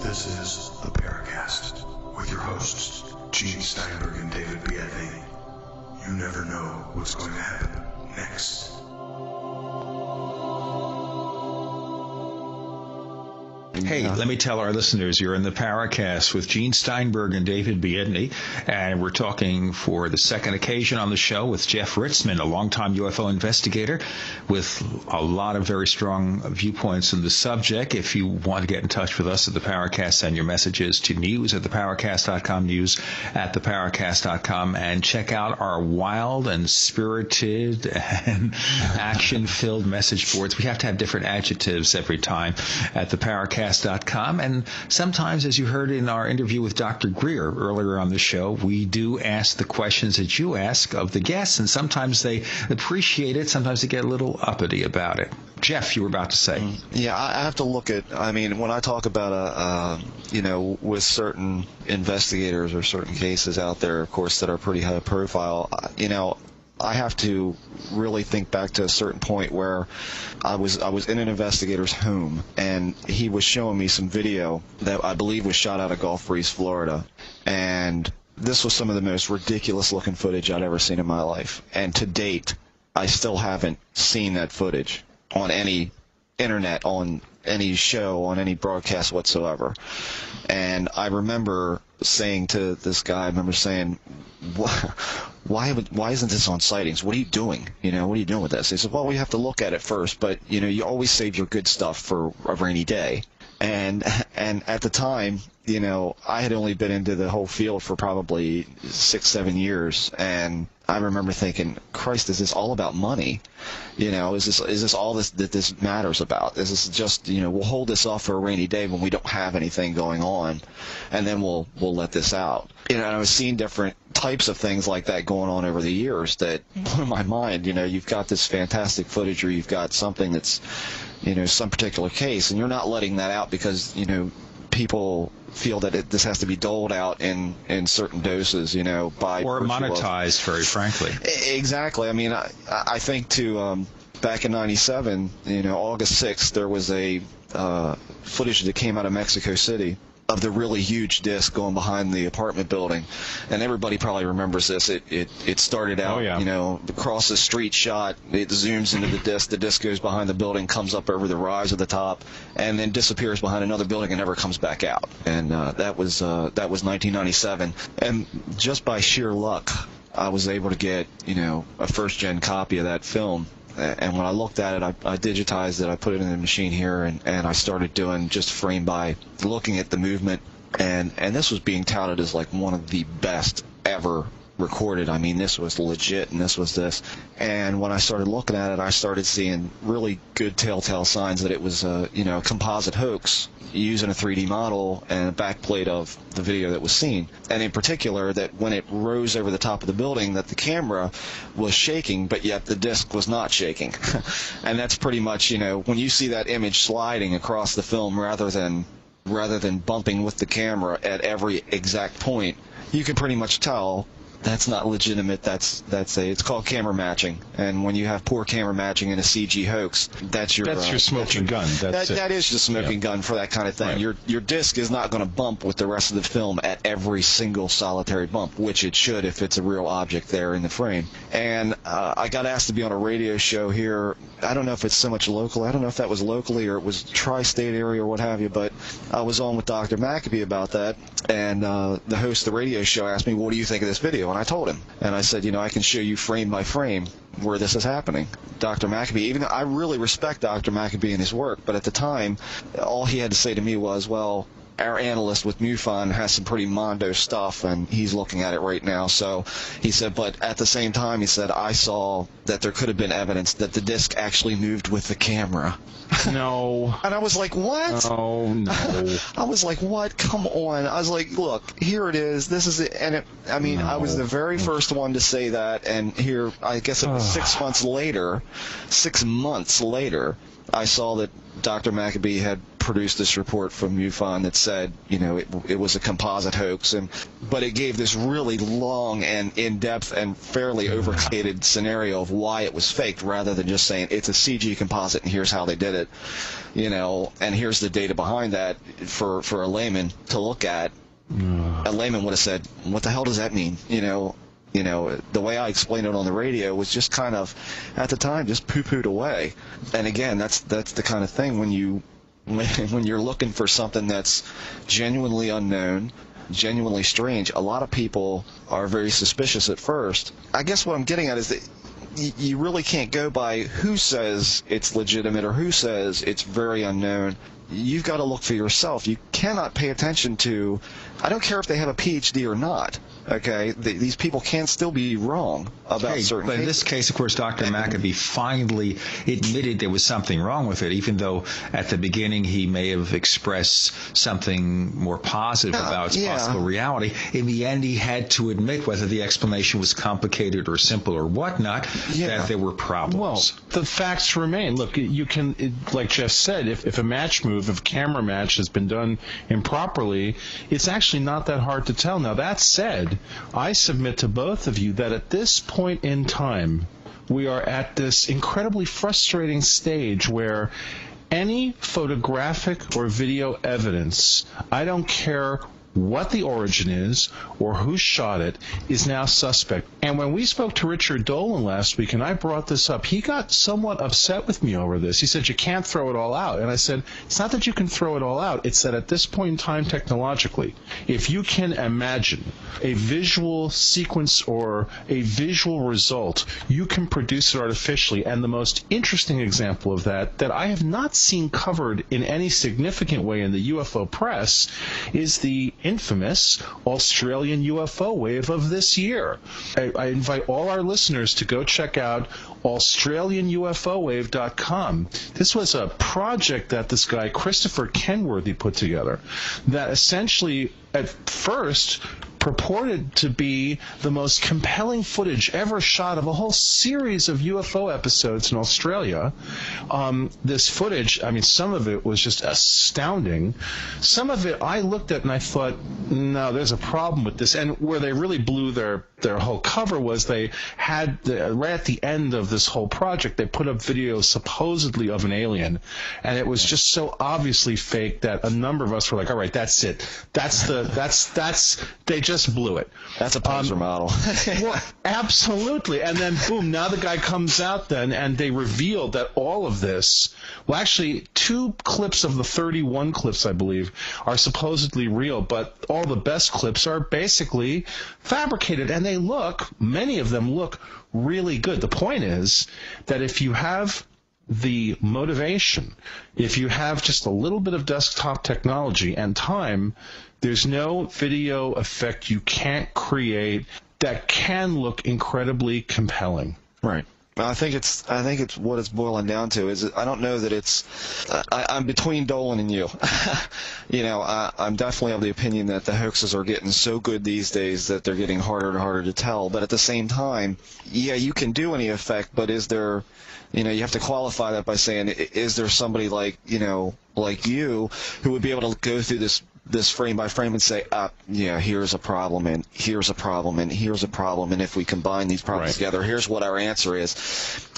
This is the Paracast with your hosts, Gene Steinberg and David Biedny. You never know what's going to happen next. Hey, let me tell our listeners, you're in the Paracast with Gene Steinberg and David Biedny, and we're talking for the second occasion on the show with Jeff Ritzmann, a longtime UFO investigator with a lot of very strong viewpoints in the subject. If you want to get in touch with us at the Paracast, send your messages to news@theparacast.com, news@theparacast.com, and check out our wild and spirited and action-filled message boards. We have to have different adjectives every time at the Paracast.com. And sometimes, as you heard in our interview with Dr. Greer earlier on the show, we do ask the questions that you ask of the guests, and sometimes they appreciate it, sometimes they get a little uppity about it. Jeff, you were about to say. Yeah, I have to look at, when I talk about, with certain investigators or certain cases out there, of course, that are pretty high profile, I have to really think back to a certain point where I was in an investigator's home, and he was showing me some video that I believe was shot out of Gulf Breeze, Florida. And this was some of the most ridiculous-looking footage I'd ever seen in my life. And to date, I still haven't seen that footage on any internet, on any show, on any broadcast whatsoever. And I remember saying to this guy, why isn't this on sightings? What are you doing? What are you doing with this? He said, well, we have to look at it first, but, you always save your good stuff for a rainy day. And at the time, I had only been into the whole field for probably 6-7 years, and I remember thinking, Christ, is this all about money? Is this all that this matters about? Is this just, we'll hold this off for a rainy day when we don't have anything going on, and then we'll let this out. And I was seeing different types of things like that going on over the years that blew my mind. You've got this fantastic footage, or you've got something that's, some particular case, and you're not letting that out because, people feel that this has to be doled out in certain doses, by or monetized, very frankly. Exactly. I think to back in '97, August 6th, there was a footage that came out of Mexico City of the really huge disc going behind the apartment building, and everybody probably remembers this. It started out, across the street shot. It zooms into the disc goes behind the building, comes up over the rise of the top, and then disappears behind another building and never comes back out. And that was 1997. And just by sheer luck, I was able to get a first-gen copy of that film. And when I looked at it, I digitized it, I put it in the machine here, and I started doing just frame by looking at the movement. And this was being touted as like one of the best ever recorded. I mean, this was legit, and this was this. And when I started looking at it, I started seeing really good telltale signs that it was a composite hoax using a 3D model and a backplate of the video that was seen. And in particular, that when it rose over the top of the building, that the camera was shaking, but yet the disc was not shaking. And that's pretty much, when you see that image sliding across the film rather than bumping with the camera at every exact point, you can pretty much tell that's not legitimate. It's called camera matching. And when you have poor camera matching in a CG hoax, that's your smoking gun. That is the smoking gun for that kind of thing. Right. Your disc is not going to bump with the rest of the film at every single solitary bump, which it should if it's a real object there in the frame. And I got asked to be on a radio show here. I don't know if it's so much local. I don't know if that was locally or it was tri-state area or what have you, but I was on with Dr. Maccabee about that, and the host of the radio show asked me, what do you think of this video? And I told him, and I said, I can show you frame by frame where this is happening. Dr. Maccabee, even though I really respect Dr. Maccabee and his work, but at the time, all he had to say to me was, well, our analyst with MUFON has some pretty mondo stuff, and he's looking at it right now. So he said, but at the same time, he said, I saw that there could have been evidence that the disc actually moved with the camera. No. And I was like, what? Oh, no. I was like, what? Come on. I was like, look, here it is. This is it. And I was the very first one to say that, and here, I guess it was 6 months later, I saw that Dr. Maccabee had produced this report from MUFON that said, it was a composite hoax, but it gave this really long and in-depth and fairly overstated scenario of why it was faked, rather than just saying it's a CG composite and here's how they did it, and here's the data behind that for a layman to look at. A layman would have said, what the hell does that mean? The way I explained it on the radio was just kind of, at the time, just poo-pooed away. And again, that's the kind of thing when you're looking for something that's genuinely unknown, genuinely strange. A lot of people are very suspicious at first. I guess what I'm getting at is that you really can't go by who says it's legitimate or who says it's very unknown. You've got to look for yourself. You cannot pay attention to, I don't care if they have a PhD or not. Okay, these people can still be wrong about certain But in this case, of course, Dr. Maccabee finally admitted there was something wrong with it, even though at the beginning he may have expressed something more positive about its possible reality. In the end, he had to admit, whether the explanation was complicated or simple or whatnot, that there were problems. Well, the facts remain. Look, you can, like Jeff said, if a camera match has been done improperly, it's actually not that hard to tell. Now, that said, I submit to both of you that at this point in time, we are at this incredibly frustrating stage where any photographic or video evidence, I don't care what the origin is or who shot it, is now suspect. And when we spoke to Richard Dolan last week, and I brought this up, he got somewhat upset with me over this. He said, you can't throw it all out. And I said, it's not that you can throw it all out. It's that at this point in time, technologically, if you can imagine a visual sequence or a visual result, you can produce it artificially. And the most interesting example of that I have not seen covered in any significant way in the UFO press is the infamous Australian UFO wave of this year. I invite all our listeners to go check out AustralianUFOWave.com. This was a project that this guy Christopher Kenworthy put together that essentially at first purported to be the most compelling footage ever shot of a whole series of UFO episodes in Australia. This footage, I mean, some of it was just astounding. Some of it I looked at and I thought, no, there's a problem with this. And where they really blew their whole cover was they had, right at the end of this whole project, they put up videos supposedly of an alien. And it was just so obviously fake that a number of us were like, all right, that's it. They just blew it. That's a poser model. Well, absolutely. And then, boom, now the guy comes out then, and they revealed that all of this, well, actually, 2 clips of the 31 clips, I believe, are supposedly real, but all the best clips are basically fabricated, and many of them look really good. The point is that if you have the motivation, if you have just a little bit of desktop technology and time, there's no video effect you can't create that can look incredibly compelling. Right. I think it's what it's boiling down to is I don't know that it's I'm between Dolan and you. I'm definitely of the opinion that the hoaxes are getting so good these days that they're getting harder and harder to tell. But at the same time, yeah, you can do any effect, but is there, you have to qualify that by saying, is there somebody like you who would be able to go through this frame by frame and say, here's a problem, and here's a problem, and here's a problem, and if we combine these problems together, here's what our answer is.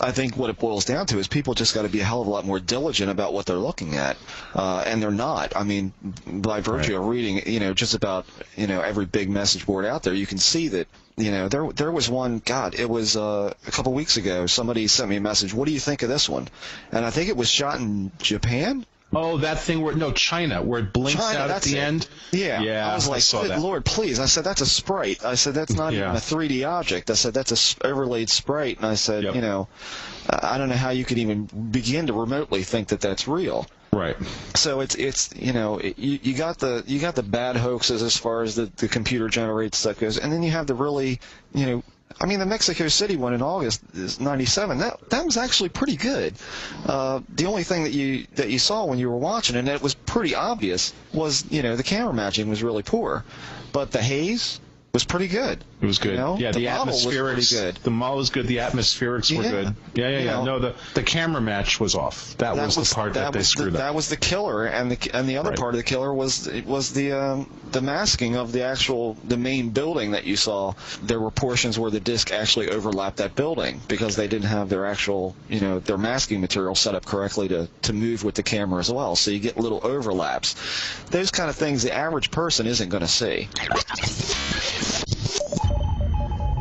I think what it boils down to is people just got to be a hell of a lot more diligent about what they're looking at, and they're not. I mean, by virtue of reading, just about, every big message board out there, you can see that, there was one, it was a couple weeks ago, somebody sent me a message, what do you think of this one? And I think it was shot in Japan. Oh, that thing China, where it blinks out at the end? Yeah. I was like, good Lord, please. I said, that's a sprite. I said, that's not even a 3D object. I said, that's a overlaid sprite. And I said, I don't know how you could even begin to remotely think that that's real. Right. So it's you got the bad hoaxes as far as the computer generated stuff goes, and then you have the really, the Mexico City one in August is 97. That was actually pretty good. The only thing that you saw when you were watching it, and it was pretty obvious, was the camera matching was really poor, but the haze was pretty good. It was good. Yeah, the atmospherics was pretty good. The model was good. The atmospherics were good. Yeah. No, the camera match was off. That was the part that they screwed up. That was the killer, and the other part of the killer was the masking of the main building that you saw. There were portions where the disc actually overlapped that building because they didn't have their actual their masking material set up correctly to move with the camera as well. So you get little overlaps. Those kind of things the average person isn't going to see.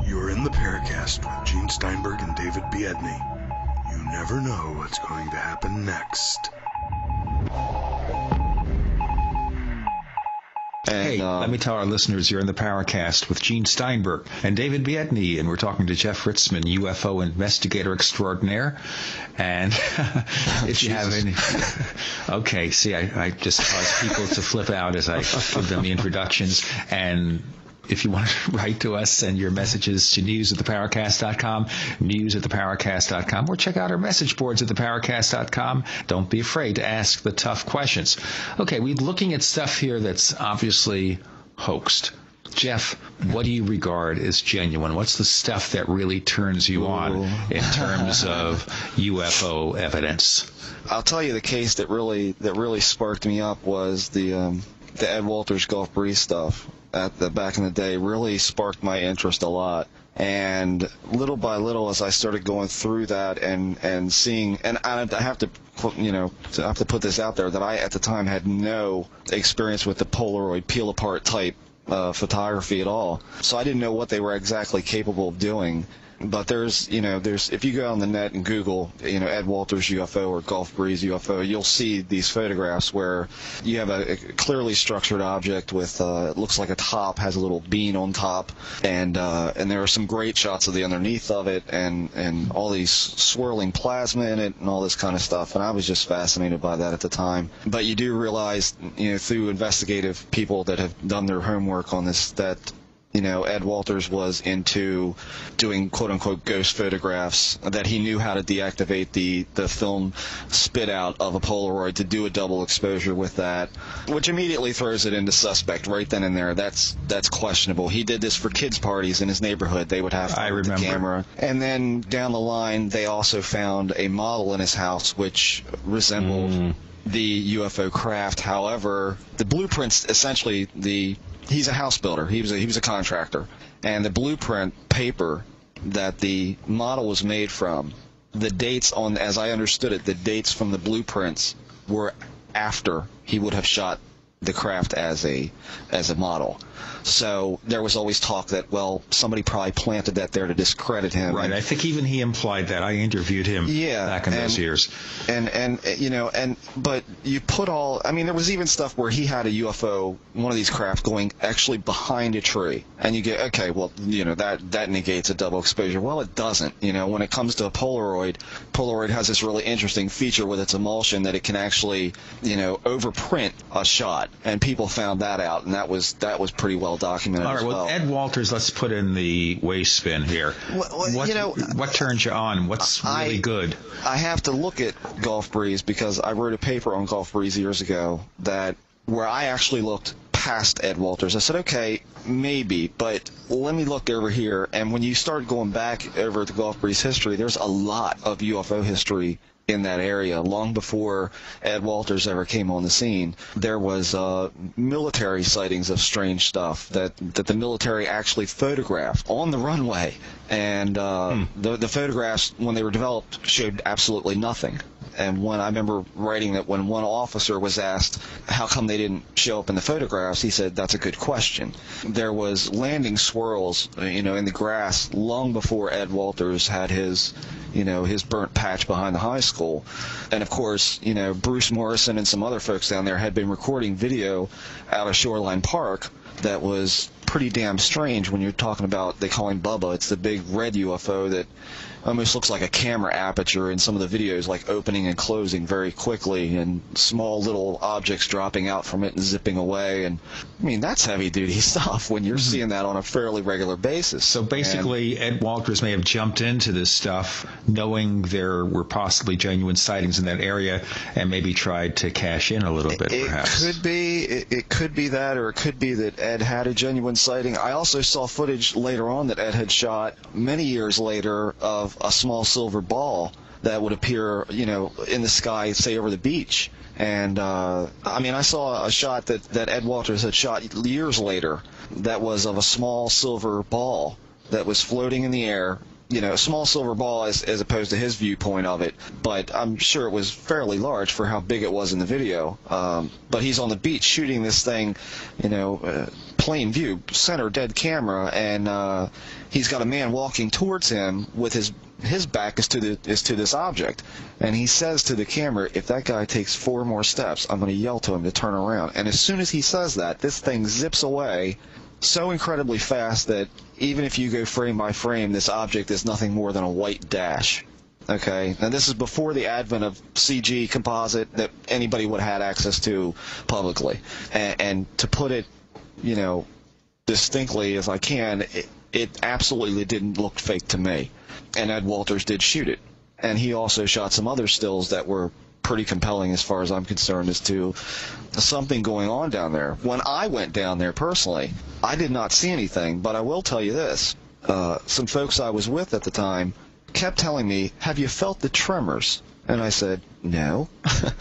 You're in the Paracast with Gene Steinberg and David Biedney. You never know what's going to happen next. Hey, let me tell our listeners you're in the Paracast with Gene Steinberg and David Biedney, and we're talking to Jeff Ritzmann, UFO investigator extraordinaire. And if you have any... Okay, see, I just cause people to flip out as I give them the introductions. And if you want to write to us, send your messages to news@theparacast.com, news@theparacast.com, or check out our message boards at theparacast.com. Don't be afraid to ask the tough questions. Okay, we're looking at stuff here that's obviously hoaxed. Jeff, what do you regard as genuine? What's the stuff that really turns you on in terms of UFO evidence? I'll tell you the case that really sparked me up was the Ed Walters Gulf Breeze stuff. Back in the day really sparked my interest a lot, and little by little as I started going through that and seeing, and I have to put this out there that I at the time had no experience with the Polaroid peel apart type photography at all, so I didn't know what they were exactly capable of doing. But there's if you go on the net and Google, Ed Walters UFO or Gulf Breeze UFO, you'll see these photographs where you have a clearly structured object with it looks like a top, has a little bean on top, and there are some great shots of the underneath of it, and all these swirling plasma in it and all this kind of stuff. And I was just fascinated by that at the time. But you do realize, through investigative people that have done their homework on this, that Ed Walters was into doing quote-unquote ghost photographs, that he knew how to deactivate the film spit out of a Polaroid to do a double exposure with that, which immediately throws it into suspect right then and there. That's questionable. He did this for kids' parties in his neighborhood. They would have the camera. And then down the line, they also found a model in his house which resembled the UFO craft. However, the blueprints, essentially, he's a house builder. He was a contractor. And the blueprint paper that the model was made from, the dates on, as I understood it, the dates from the blueprints were after he would have shot the craft as a model. So there was always talk that, well, somebody probably planted that there to discredit him. Right. I think even he implied that. I interviewed him back in those years. But you put there was even stuff where he had a UFO, one of these craft, going actually behind a tree. And you get, okay, well, that negates a double exposure. Well, it doesn't. When it comes to a Polaroid has this really interesting feature with its emulsion that it can actually, overprint a shot. And people found that out, and that was pretty well documented. All right, well, Ed Walters, let's put in the waste spin here. What turns you on? What's really good? I have to look at Gulf Breeze because I wrote a paper on Gulf Breeze years ago where I actually looked past Ed Walters. I said, okay, maybe, but let me look over here. And when you start going back over the Gulf Breeze history, there's a lot of UFO history in that area. Long before Ed Walters ever came on the scene, there was military sightings of strange stuff that the military actually photographed on the runway. And the photographs, when they were developed, showed absolutely nothing. And when I remember writing that when one officer was asked how come they didn't show up in the photographs, he said, that's a good question. There was landing swirls, in the grass long before Ed Walters had his burnt patch behind the high school. And of course, Bruce Morrison and some other folks down there had been recording video out of Shoreline Park that was pretty damn strange when you're talking about, they call him Bubba. It's the big red UFO that almost looks like a camera aperture in some of the videos, like opening and closing very quickly, and small little objects dropping out from it and zipping away. And that's heavy duty stuff when you're seeing that on a fairly regular basis. So basically, Ed Walters may have jumped into this stuff knowing there were possibly genuine sightings in that area and maybe tried to cash in a little bit, perhaps. It could be that, or it could be that Ed had a genuine sighting. I also saw footage later on that Ed had shot many years later of a small silver ball that would appear, in the sky, say over the beach. And I saw a shot that Ed Walters had shot years later that was of a small silver ball that was floating in the air. A small silver ball as opposed to his viewpoint of it, but I'm sure it was fairly large for how big it was in the video. But he's on the beach shooting this thing, plain view, center dead camera, and he's got a man walking towards him with his back is to this object, and he says to the camera, if that guy takes 4 more steps, I'm going to yell to him to turn around. And as soon as he says that, this thing zips away so incredibly fast that even if you go frame by frame, this object is nothing more than a white dash. Okay, and this is before the advent of CG composite that anybody would have had access to publicly. And to put it, distinctly as I can, it absolutely didn't look fake to me. And Ed Walters did shoot it. And he also shot some other stills that were pretty compelling as far as I'm concerned as to something going on down there. When I went down there personally, I did not see anything, but I will tell you this. Some folks I was with at the time kept telling me, have you felt the tremors? And I said, no. I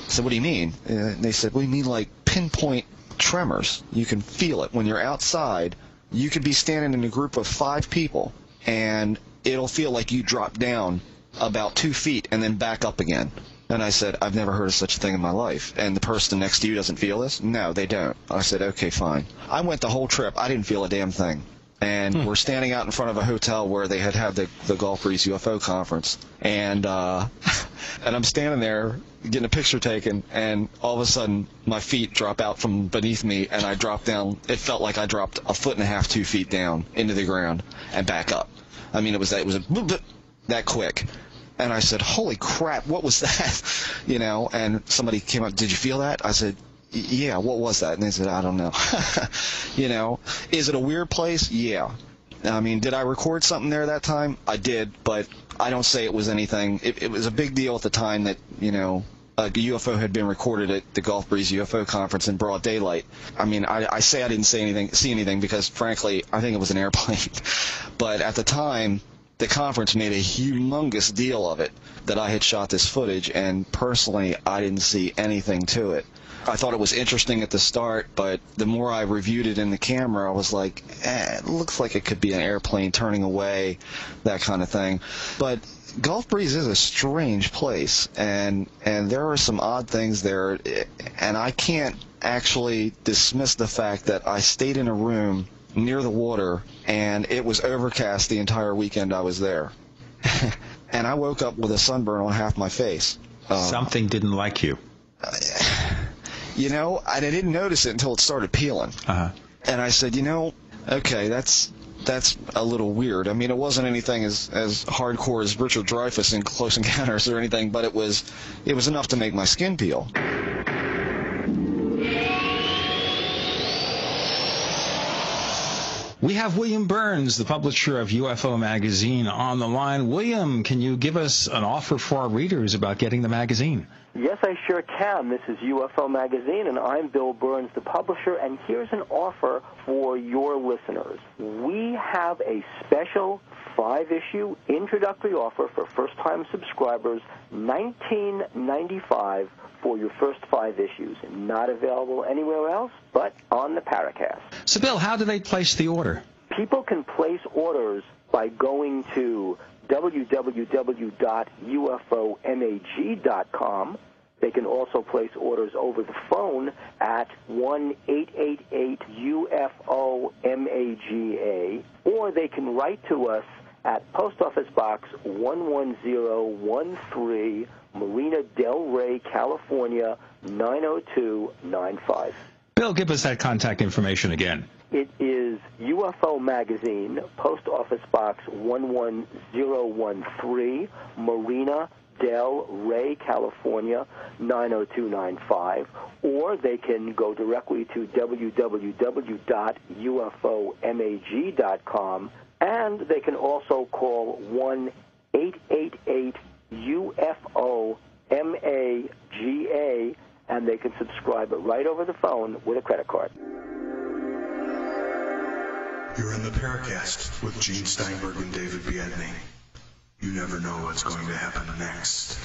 said, what do you mean? And they said, well, you mean like pinpoint tremors. You can feel it. When you're outside, you could be standing in a group of 5 people, and it'll feel like you drop down about 2 feet and then back up again. And I said, I've never heard of such a thing in my life. And the person next to you doesn't feel this? No, they don't. I said, okay, fine. I went the whole trip. I didn't feel a damn thing. And we're standing out in front of a hotel where they had the Gulf Breeze UFO conference. And I'm standing there getting a picture taken, and all of a sudden my feet drop out from beneath me, and I drop down. It felt like I dropped 1.5 feet, 2 feet down into the ground and back up. I mean, it was that quick. And I said, holy crap, what was that? And somebody came up, did you feel that? I said, yeah, what was that? And they said, I don't know. You know, is it a weird place? Yeah. I mean, did I record something there that time? I did, but I don't say it was anything. It was a big deal at the time that, you know, a UFO had been recorded at the Gulf Breeze UFO conference in broad daylight. I mean, I say I didn't see anything because, frankly, I think it was an airplane. But at the time, the conference made a humongous deal of it that I had shot this footage, and personally, I didn't see anything to it. I thought it was interesting at the start, but the more I reviewed it in the camera, I was like, it looks like it could be an airplane turning away, that kind of thing. But Gulf Breeze is a strange place, and there are some odd things there, and I can't actually dismiss the fact that I stayed in a room near the water, and it was overcast the entire weekend I was there. And I woke up with a sunburn on half my face. Something didn't like you. You know, and I didn't notice it until it started peeling. And I said, you know, okay, that's a little weird. I mean, it wasn't anything as hardcore as Richard Dreyfuss in Close Encounters or anything, but it was enough to make my skin peel. We have William Burns, the publisher of UFO Magazine, on the line. William, can you give us an offer for our readers about getting the magazine? Yes, I sure can. This is UFO Magazine, and I'm Bill Burns, the publisher, and here's an offer for your listeners. We have a special 5-issue introductory offer for first-time subscribers, $19.95 for your first 5 issues. Not available anywhere else but on the Paracast. So, Bill, how do they place the order? People can place orders by going to www.ufomag.com. They can also place orders over the phone at 1-888-UFO-MAGA, or they can write to us at Post Office Box 11013, Marina Del Rey, California, 90295. Bill, give us that contact information again. It is UFO Magazine, Post Office Box 11013, Marina Del Rey, California, 90295, or they can go directly to www.ufomag.com, and they can also call 1-888-UFO-MAGA, and they can subscribe right over the phone with a credit card. You're in the Paracast with Gene Steinberg and David Biedney. You never know what's going to happen next.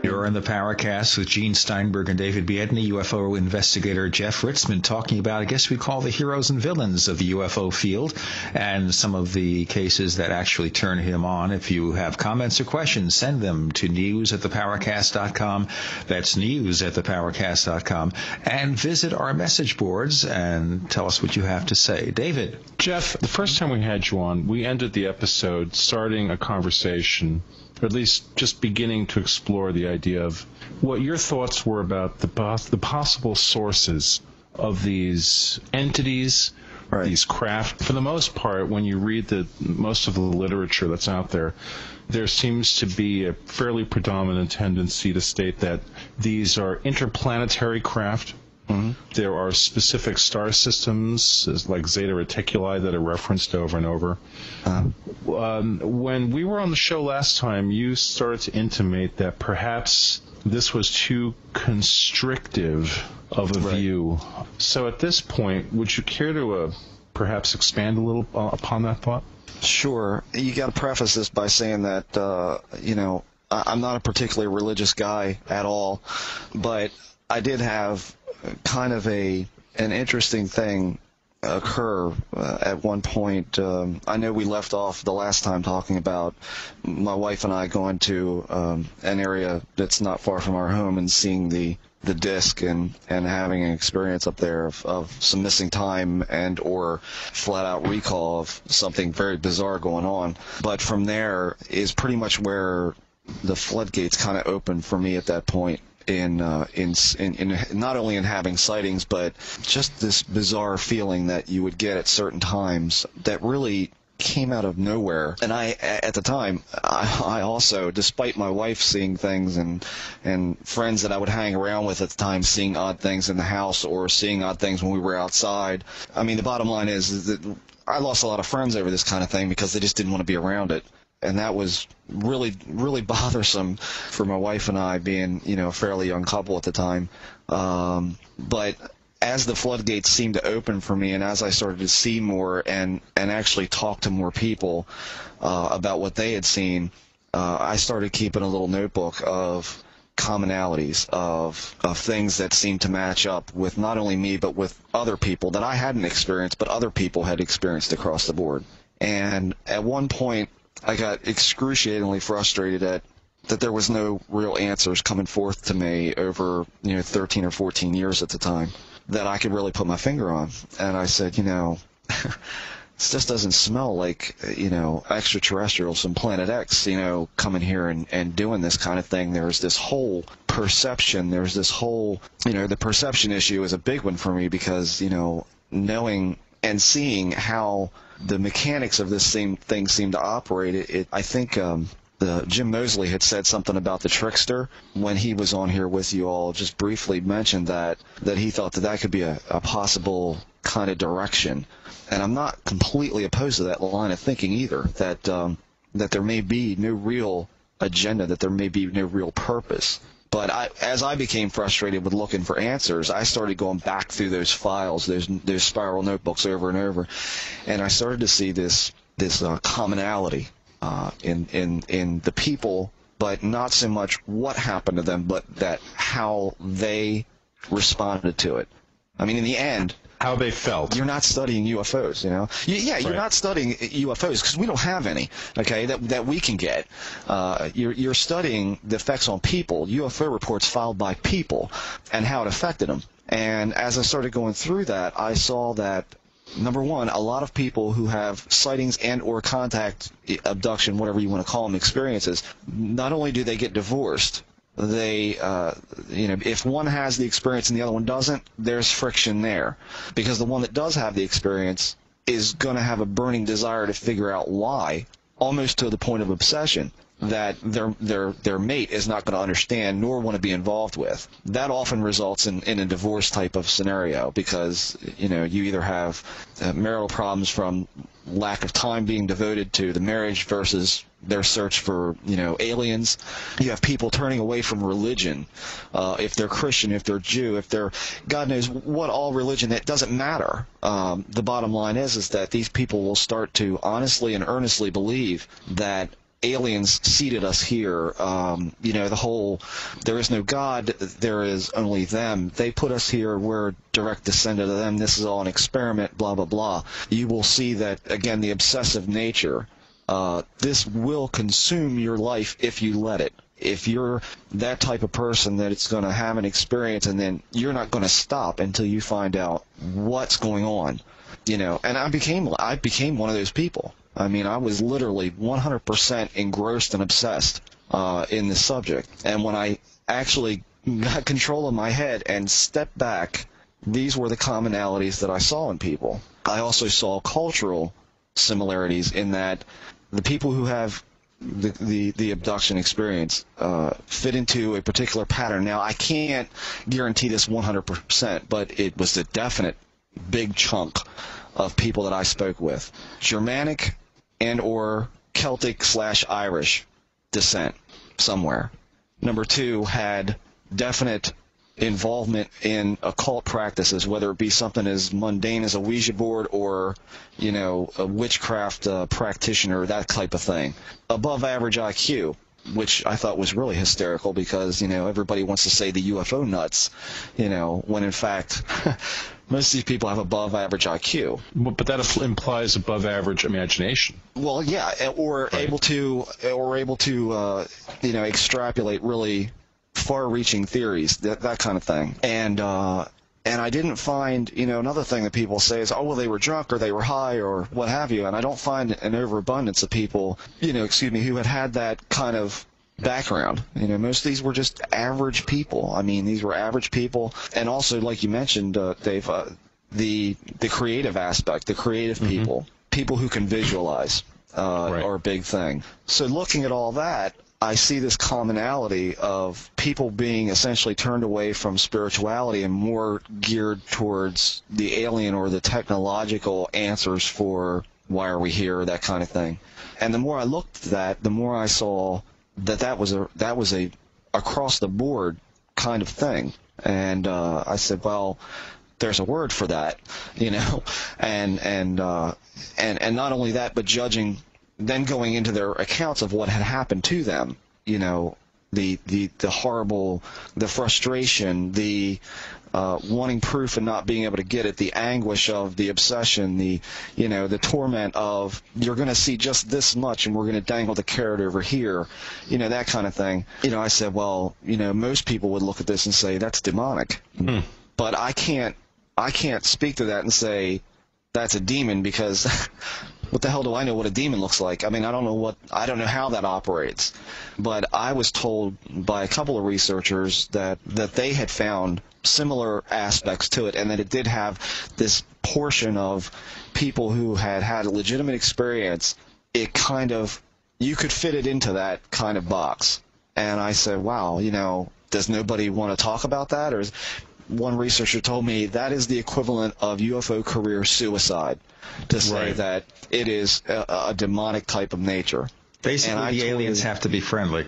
You're in the Paracast with Gene Steinberg and David Biedney, UFO investigator Jeff Ritzmann, talking about, I guess we call the heroes and villains of the UFO field and some of the cases that actually turn him on. If you have comments or questions, send them to news@theparacast.com. That's news@theparacast.com. And visit our message boards and tell us what you have to say. David. Jeff, the first time we had you on, we ended the episode starting a conversation, or at least just beginning to explore the idea of what your thoughts were about the possible sources of these entities, these craft. For the most part, when you read most of the literature that's out there, there seems to be a fairly predominant tendency to state that these are interplanetary craft. Mm-hmm. There are specific star systems, like Zeta Reticuli, that are referenced over and over. When we were on the show last time, you started to intimate that perhaps this was too constrictive of a view. So at this point, would you care to perhaps expand a little upon that thought? Sure. You got to preface this by saying that, I'm not a particularly religious guy at all, but I did have kind of an interesting thing occur at one point. I know we left off the last time talking about my wife and I going to an area that's not far from our home and seeing the disc and having an experience up there of some missing time and or flat out recall of something very bizarre going on. But from there is pretty much where the floodgates kind of opened for me at that point. In not only in having sightings, but just this bizarre feeling that you would get at certain times that really came out of nowhere. And at the time, I also, despite my wife seeing things and friends that I would hang around with at the time seeing odd things in the house or seeing odd things when we were outside. I mean, the bottom line is that I lost a lot of friends over this kind of thing because they just didn't want to be around it. And that was really, really bothersome for my wife and I, being, a fairly young couple at the time. But as the floodgates seemed to open for me, and as I started to see more and actually talk to more people about what they had seen, I started keeping a little notebook of commonalities, of things that seemed to match up with not only me but with other people that I hadn't experienced but other people had experienced across the board. And at one point, I got excruciatingly frustrated that there was no real answers coming forth to me over 13 or 14 years at the time that I could really put my finger on. And I said, this just doesn't smell like, extraterrestrials from Planet X, coming here and doing this kind of thing. There's this whole perception. There's this whole, the perception issue is a big one for me because, knowing and seeing how the mechanics of this thing seem to operate, I think Jim Moseley had said something about the trickster when he was on here with you all, just briefly mentioned that he thought that could be a possible kind of direction. And I'm not completely opposed to that line of thinking either, that there may be no real agenda, that there may be no real purpose. But as I became frustrated with looking for answers, I started going back through those files, those spiral notebooks over and over, and I started to see this commonality in the people, but not so much what happened to them, but that how they responded to it. I mean, in the end, how they felt. You're not studying UFOs, You're not studying UFOs because we don't have any, okay, that we can get. You're studying the effects on people, UFO reports filed by people, and how it affected them. And as I started going through that, I saw that, number one, a lot of people who have sightings and or contact, abduction, whatever you want to call them, experiences, not only do they get divorced, they, if one has the experience and the other one doesn't, there's friction there. Because the one that does have the experience is going to have a burning desire to figure out why, almost to the point of obsession, that their mate is not going to understand nor want to be involved with. That often results in a divorce type of scenario because, you either have marital problems from lack of time being devoted to the marriage versus their search for, aliens. You have people turning away from religion, if they're Christian, if they're Jew, if they're God knows what, all religion. It doesn't matter. The bottom line is that these people will start to honestly and earnestly believe that aliens seeded us here. The whole there is no God, there is only them. They put us here, we're a direct descendant of them. This is all an experiment, blah, blah, blah. You will see that, again, the obsessive nature, this will consume your life if you let it. If you're that type of person that it's going to have an experience and then you're not going to stop until you find out what's going on. And I became one of those people. I mean, I was literally 100% engrossed and obsessed in this subject. And when I actually got control of my head and stepped back, these were the commonalities that I saw in people. I also saw cultural similarities in that the people who have the abduction experience fit into a particular pattern. Now, I can't guarantee this 100%, but it was a definite big chunk of people that I spoke with. Germanic and or Celtic/Irish descent somewhere. Number two, had definite involvement in occult practices, whether it be something as mundane as a Ouija board or, a witchcraft practitioner, that type of thing. Above average IQ, which I thought was really hysterical because, everybody wants to say the UFO nuts, when in fact most of these people have above average IQ. But that implies above average imagination. Well, yeah, or right. able to extrapolate really far-reaching theories, that kind of thing. And I didn't find, another thing that people say is, oh, well, they were drunk or they were high or what have you. And I don't find an overabundance of people, who had that kind of background. Most of these were just average people. I mean, these were average people. And also, like you mentioned, Dave, the creative aspect, the creative people. people who can visualize are a big thing. So looking at all that, I see this commonality of people being essentially turned away from spirituality and more geared towards the alien or the technological answers for why are we here, that kind of thing. And the more I looked at that, the more I saw that was a across the board kind of thing. And I said, well, there's a word for that, you know, and not only that, but judging, then going into their accounts of what had happened to them, you know, the horrible, the frustration, the wanting proof and not being able to get it, the anguish of the obsession, the torment of you're going to see just this much and we're going to dangle the carrot over here, you know, that kind of thing. You know, I said, well, you know, most people would look at this and say that's demonic, but I can't speak to that and say that's a demon because what the hell do I know what a demon looks like? I mean, I don't know how that operates. But I was told by a couple of researchers that they had found similar aspects to it, and that it did have this portion of people who had a legitimate experience. It kind of, you could fit it into that kind of box. And I said, wow, you know, does nobody want to talk about that? Or one researcher told me that is the equivalent of UFO career suicide, to say that it is a demonic type of nature. Basically, the aliens have to be friendly.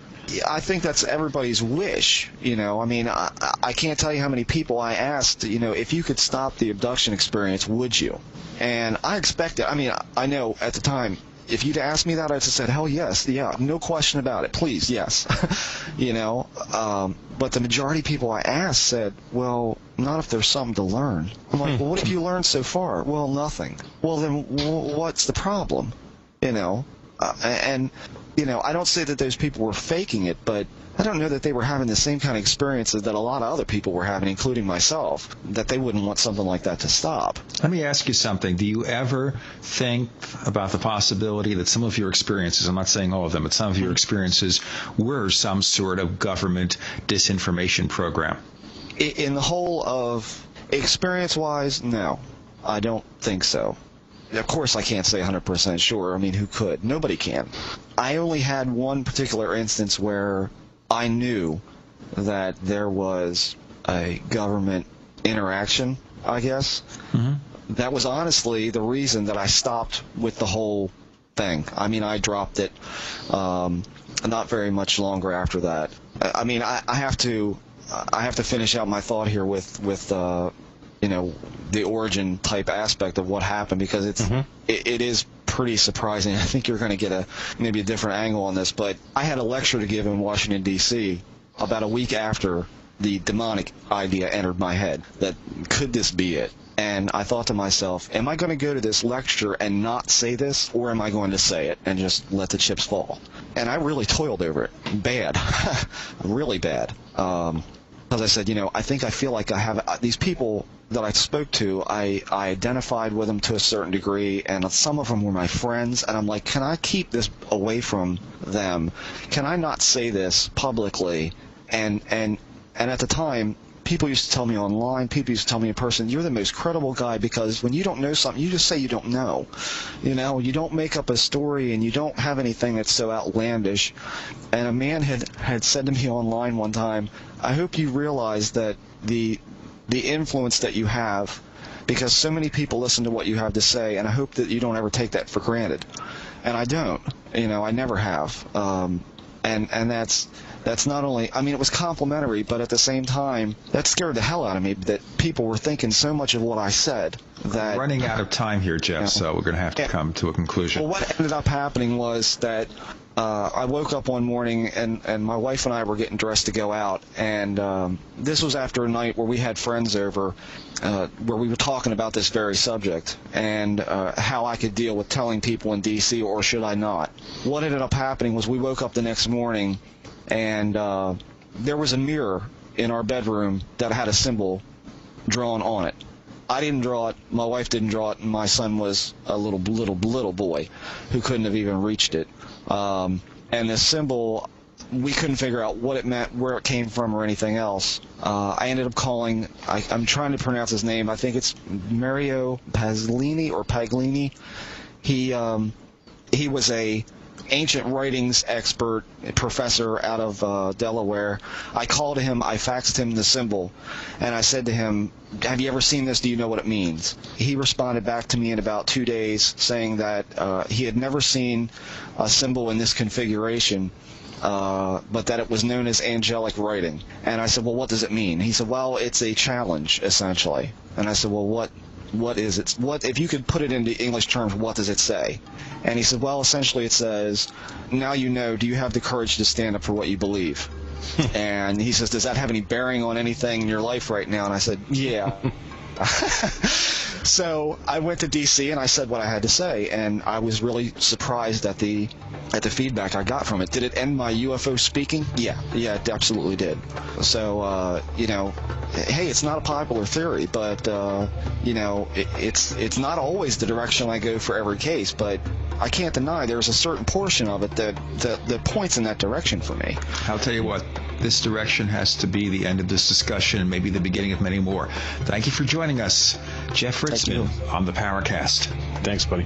I think that's everybody's wish, you know. I mean, I can't tell you how many people I asked, you know, if you could stop the abduction experience, would you? And I expected, I mean, I know at the time, if you'd asked me that, I'd have said, hell yes, yeah, no question about it, please, yes. You know, but the majority of people I asked said, well, not if there's something to learn. I'm like, well, what have you learned so far? Well, nothing. Well, then what's the problem? You know, and, you know, I don't say that those people were faking it, but I don't know that they were having the same kind of experiences that a lot of other people were having, including myself, that they wouldn't want something like that to stop. Let me ask you something. Do you ever think about the possibility that some of your experiences, I'm not saying all of them, but some of your experiences were some sort of government disinformation program? In the whole of experience-wise, no, I don't think so. Of course, I can't say 100% sure. I mean, who could? Nobody can. I only had one particular instance where I knew that there was a government interaction, I guess. Mm-hmm. That was honestly the reason that I stopped with the whole thing. I mean, I dropped it not very much longer after that. I mean, I have to finish out my thought here with you know, the origin type aspect of what happened, because it is pretty surprising. I think you're going to get maybe a different angle on this, but I had a lecture to give in Washington, D.C. about a week after the demonic idea entered my head, that could this be it? And I thought to myself, am I going to go to this lecture and not say this, or am I going to say it and just let the chips fall? And I really toiled over it. Bad. Really bad. As I said, you know, I feel like I have these people that I spoke to, I identified with them to a certain degree, and some of them were my friends, and I'm like, can I keep this away from them? Can I not say this publicly? And at the time, people used to tell me online, people used to tell me in person, you're the most credible guy, because when you don't know something, you just say you don't know. You know, you don't make up a story, and you don't have anything that's so outlandish. And a man had said to me online one time, I hope you realize that the influence that you have, because so many people listen to what you have to say, and I hope that you don't ever take that for granted. And I don't. You know, I never have. And that's not only, I mean, it was complimentary, but at the same time, that scared the hell out of me, that people were thinking so much of what I said. That, we're running out of time here, Jeff, so we're going to have to come to a conclusion. Well, what ended up happening was that I woke up one morning, and my wife and I were getting dressed to go out, and this was after a night where we had friends over, where we were talking about this very subject, and how I could deal with telling people in D.C., or should I not. What ended up happening was we woke up the next morning, and there was a mirror in our bedroom that had a symbol drawn on it. I didn't draw it, my wife didn't draw it, and my son was a little boy who couldn't have even reached it. And the symbol, we couldn't figure out what it meant, where it came from, or anything else. I ended up calling, I'm trying to pronounce his name, I think it's Mario Paglini, He was a ancient writings expert, professor out of Delaware. I called him, I faxed him the symbol, and I said to him, have you ever seen this? Do you know what it means? He responded back to me in about 2 days saying that he had never seen a symbol in this configuration, but that it was known as angelic writing. And I said, well, what does it mean? He said, well, it's a challenge, essentially. And I said, well, what is it? What, if you could put it into English terms, what does it say? And he said, well, essentially it says, now you know, do you have the courage to stand up for what you believe? And he says, does that have any bearing on anything in your life right now? And I said, yeah. So I went to D.C. and I said what I had to say, and I was really surprised at the feedback I got from it. Did it end my UFO speaking? Yeah, it absolutely did. So, hey, it's not a popular theory, but, it's not always the direction I go for every case, but I can't deny there's a certain portion of it that points in that direction for me. I'll tell you what, this direction has to be the end of this discussion and maybe the beginning of many more. Thank you for joining us, Jeff Ritzmann on the Paracast. Thanks, buddy.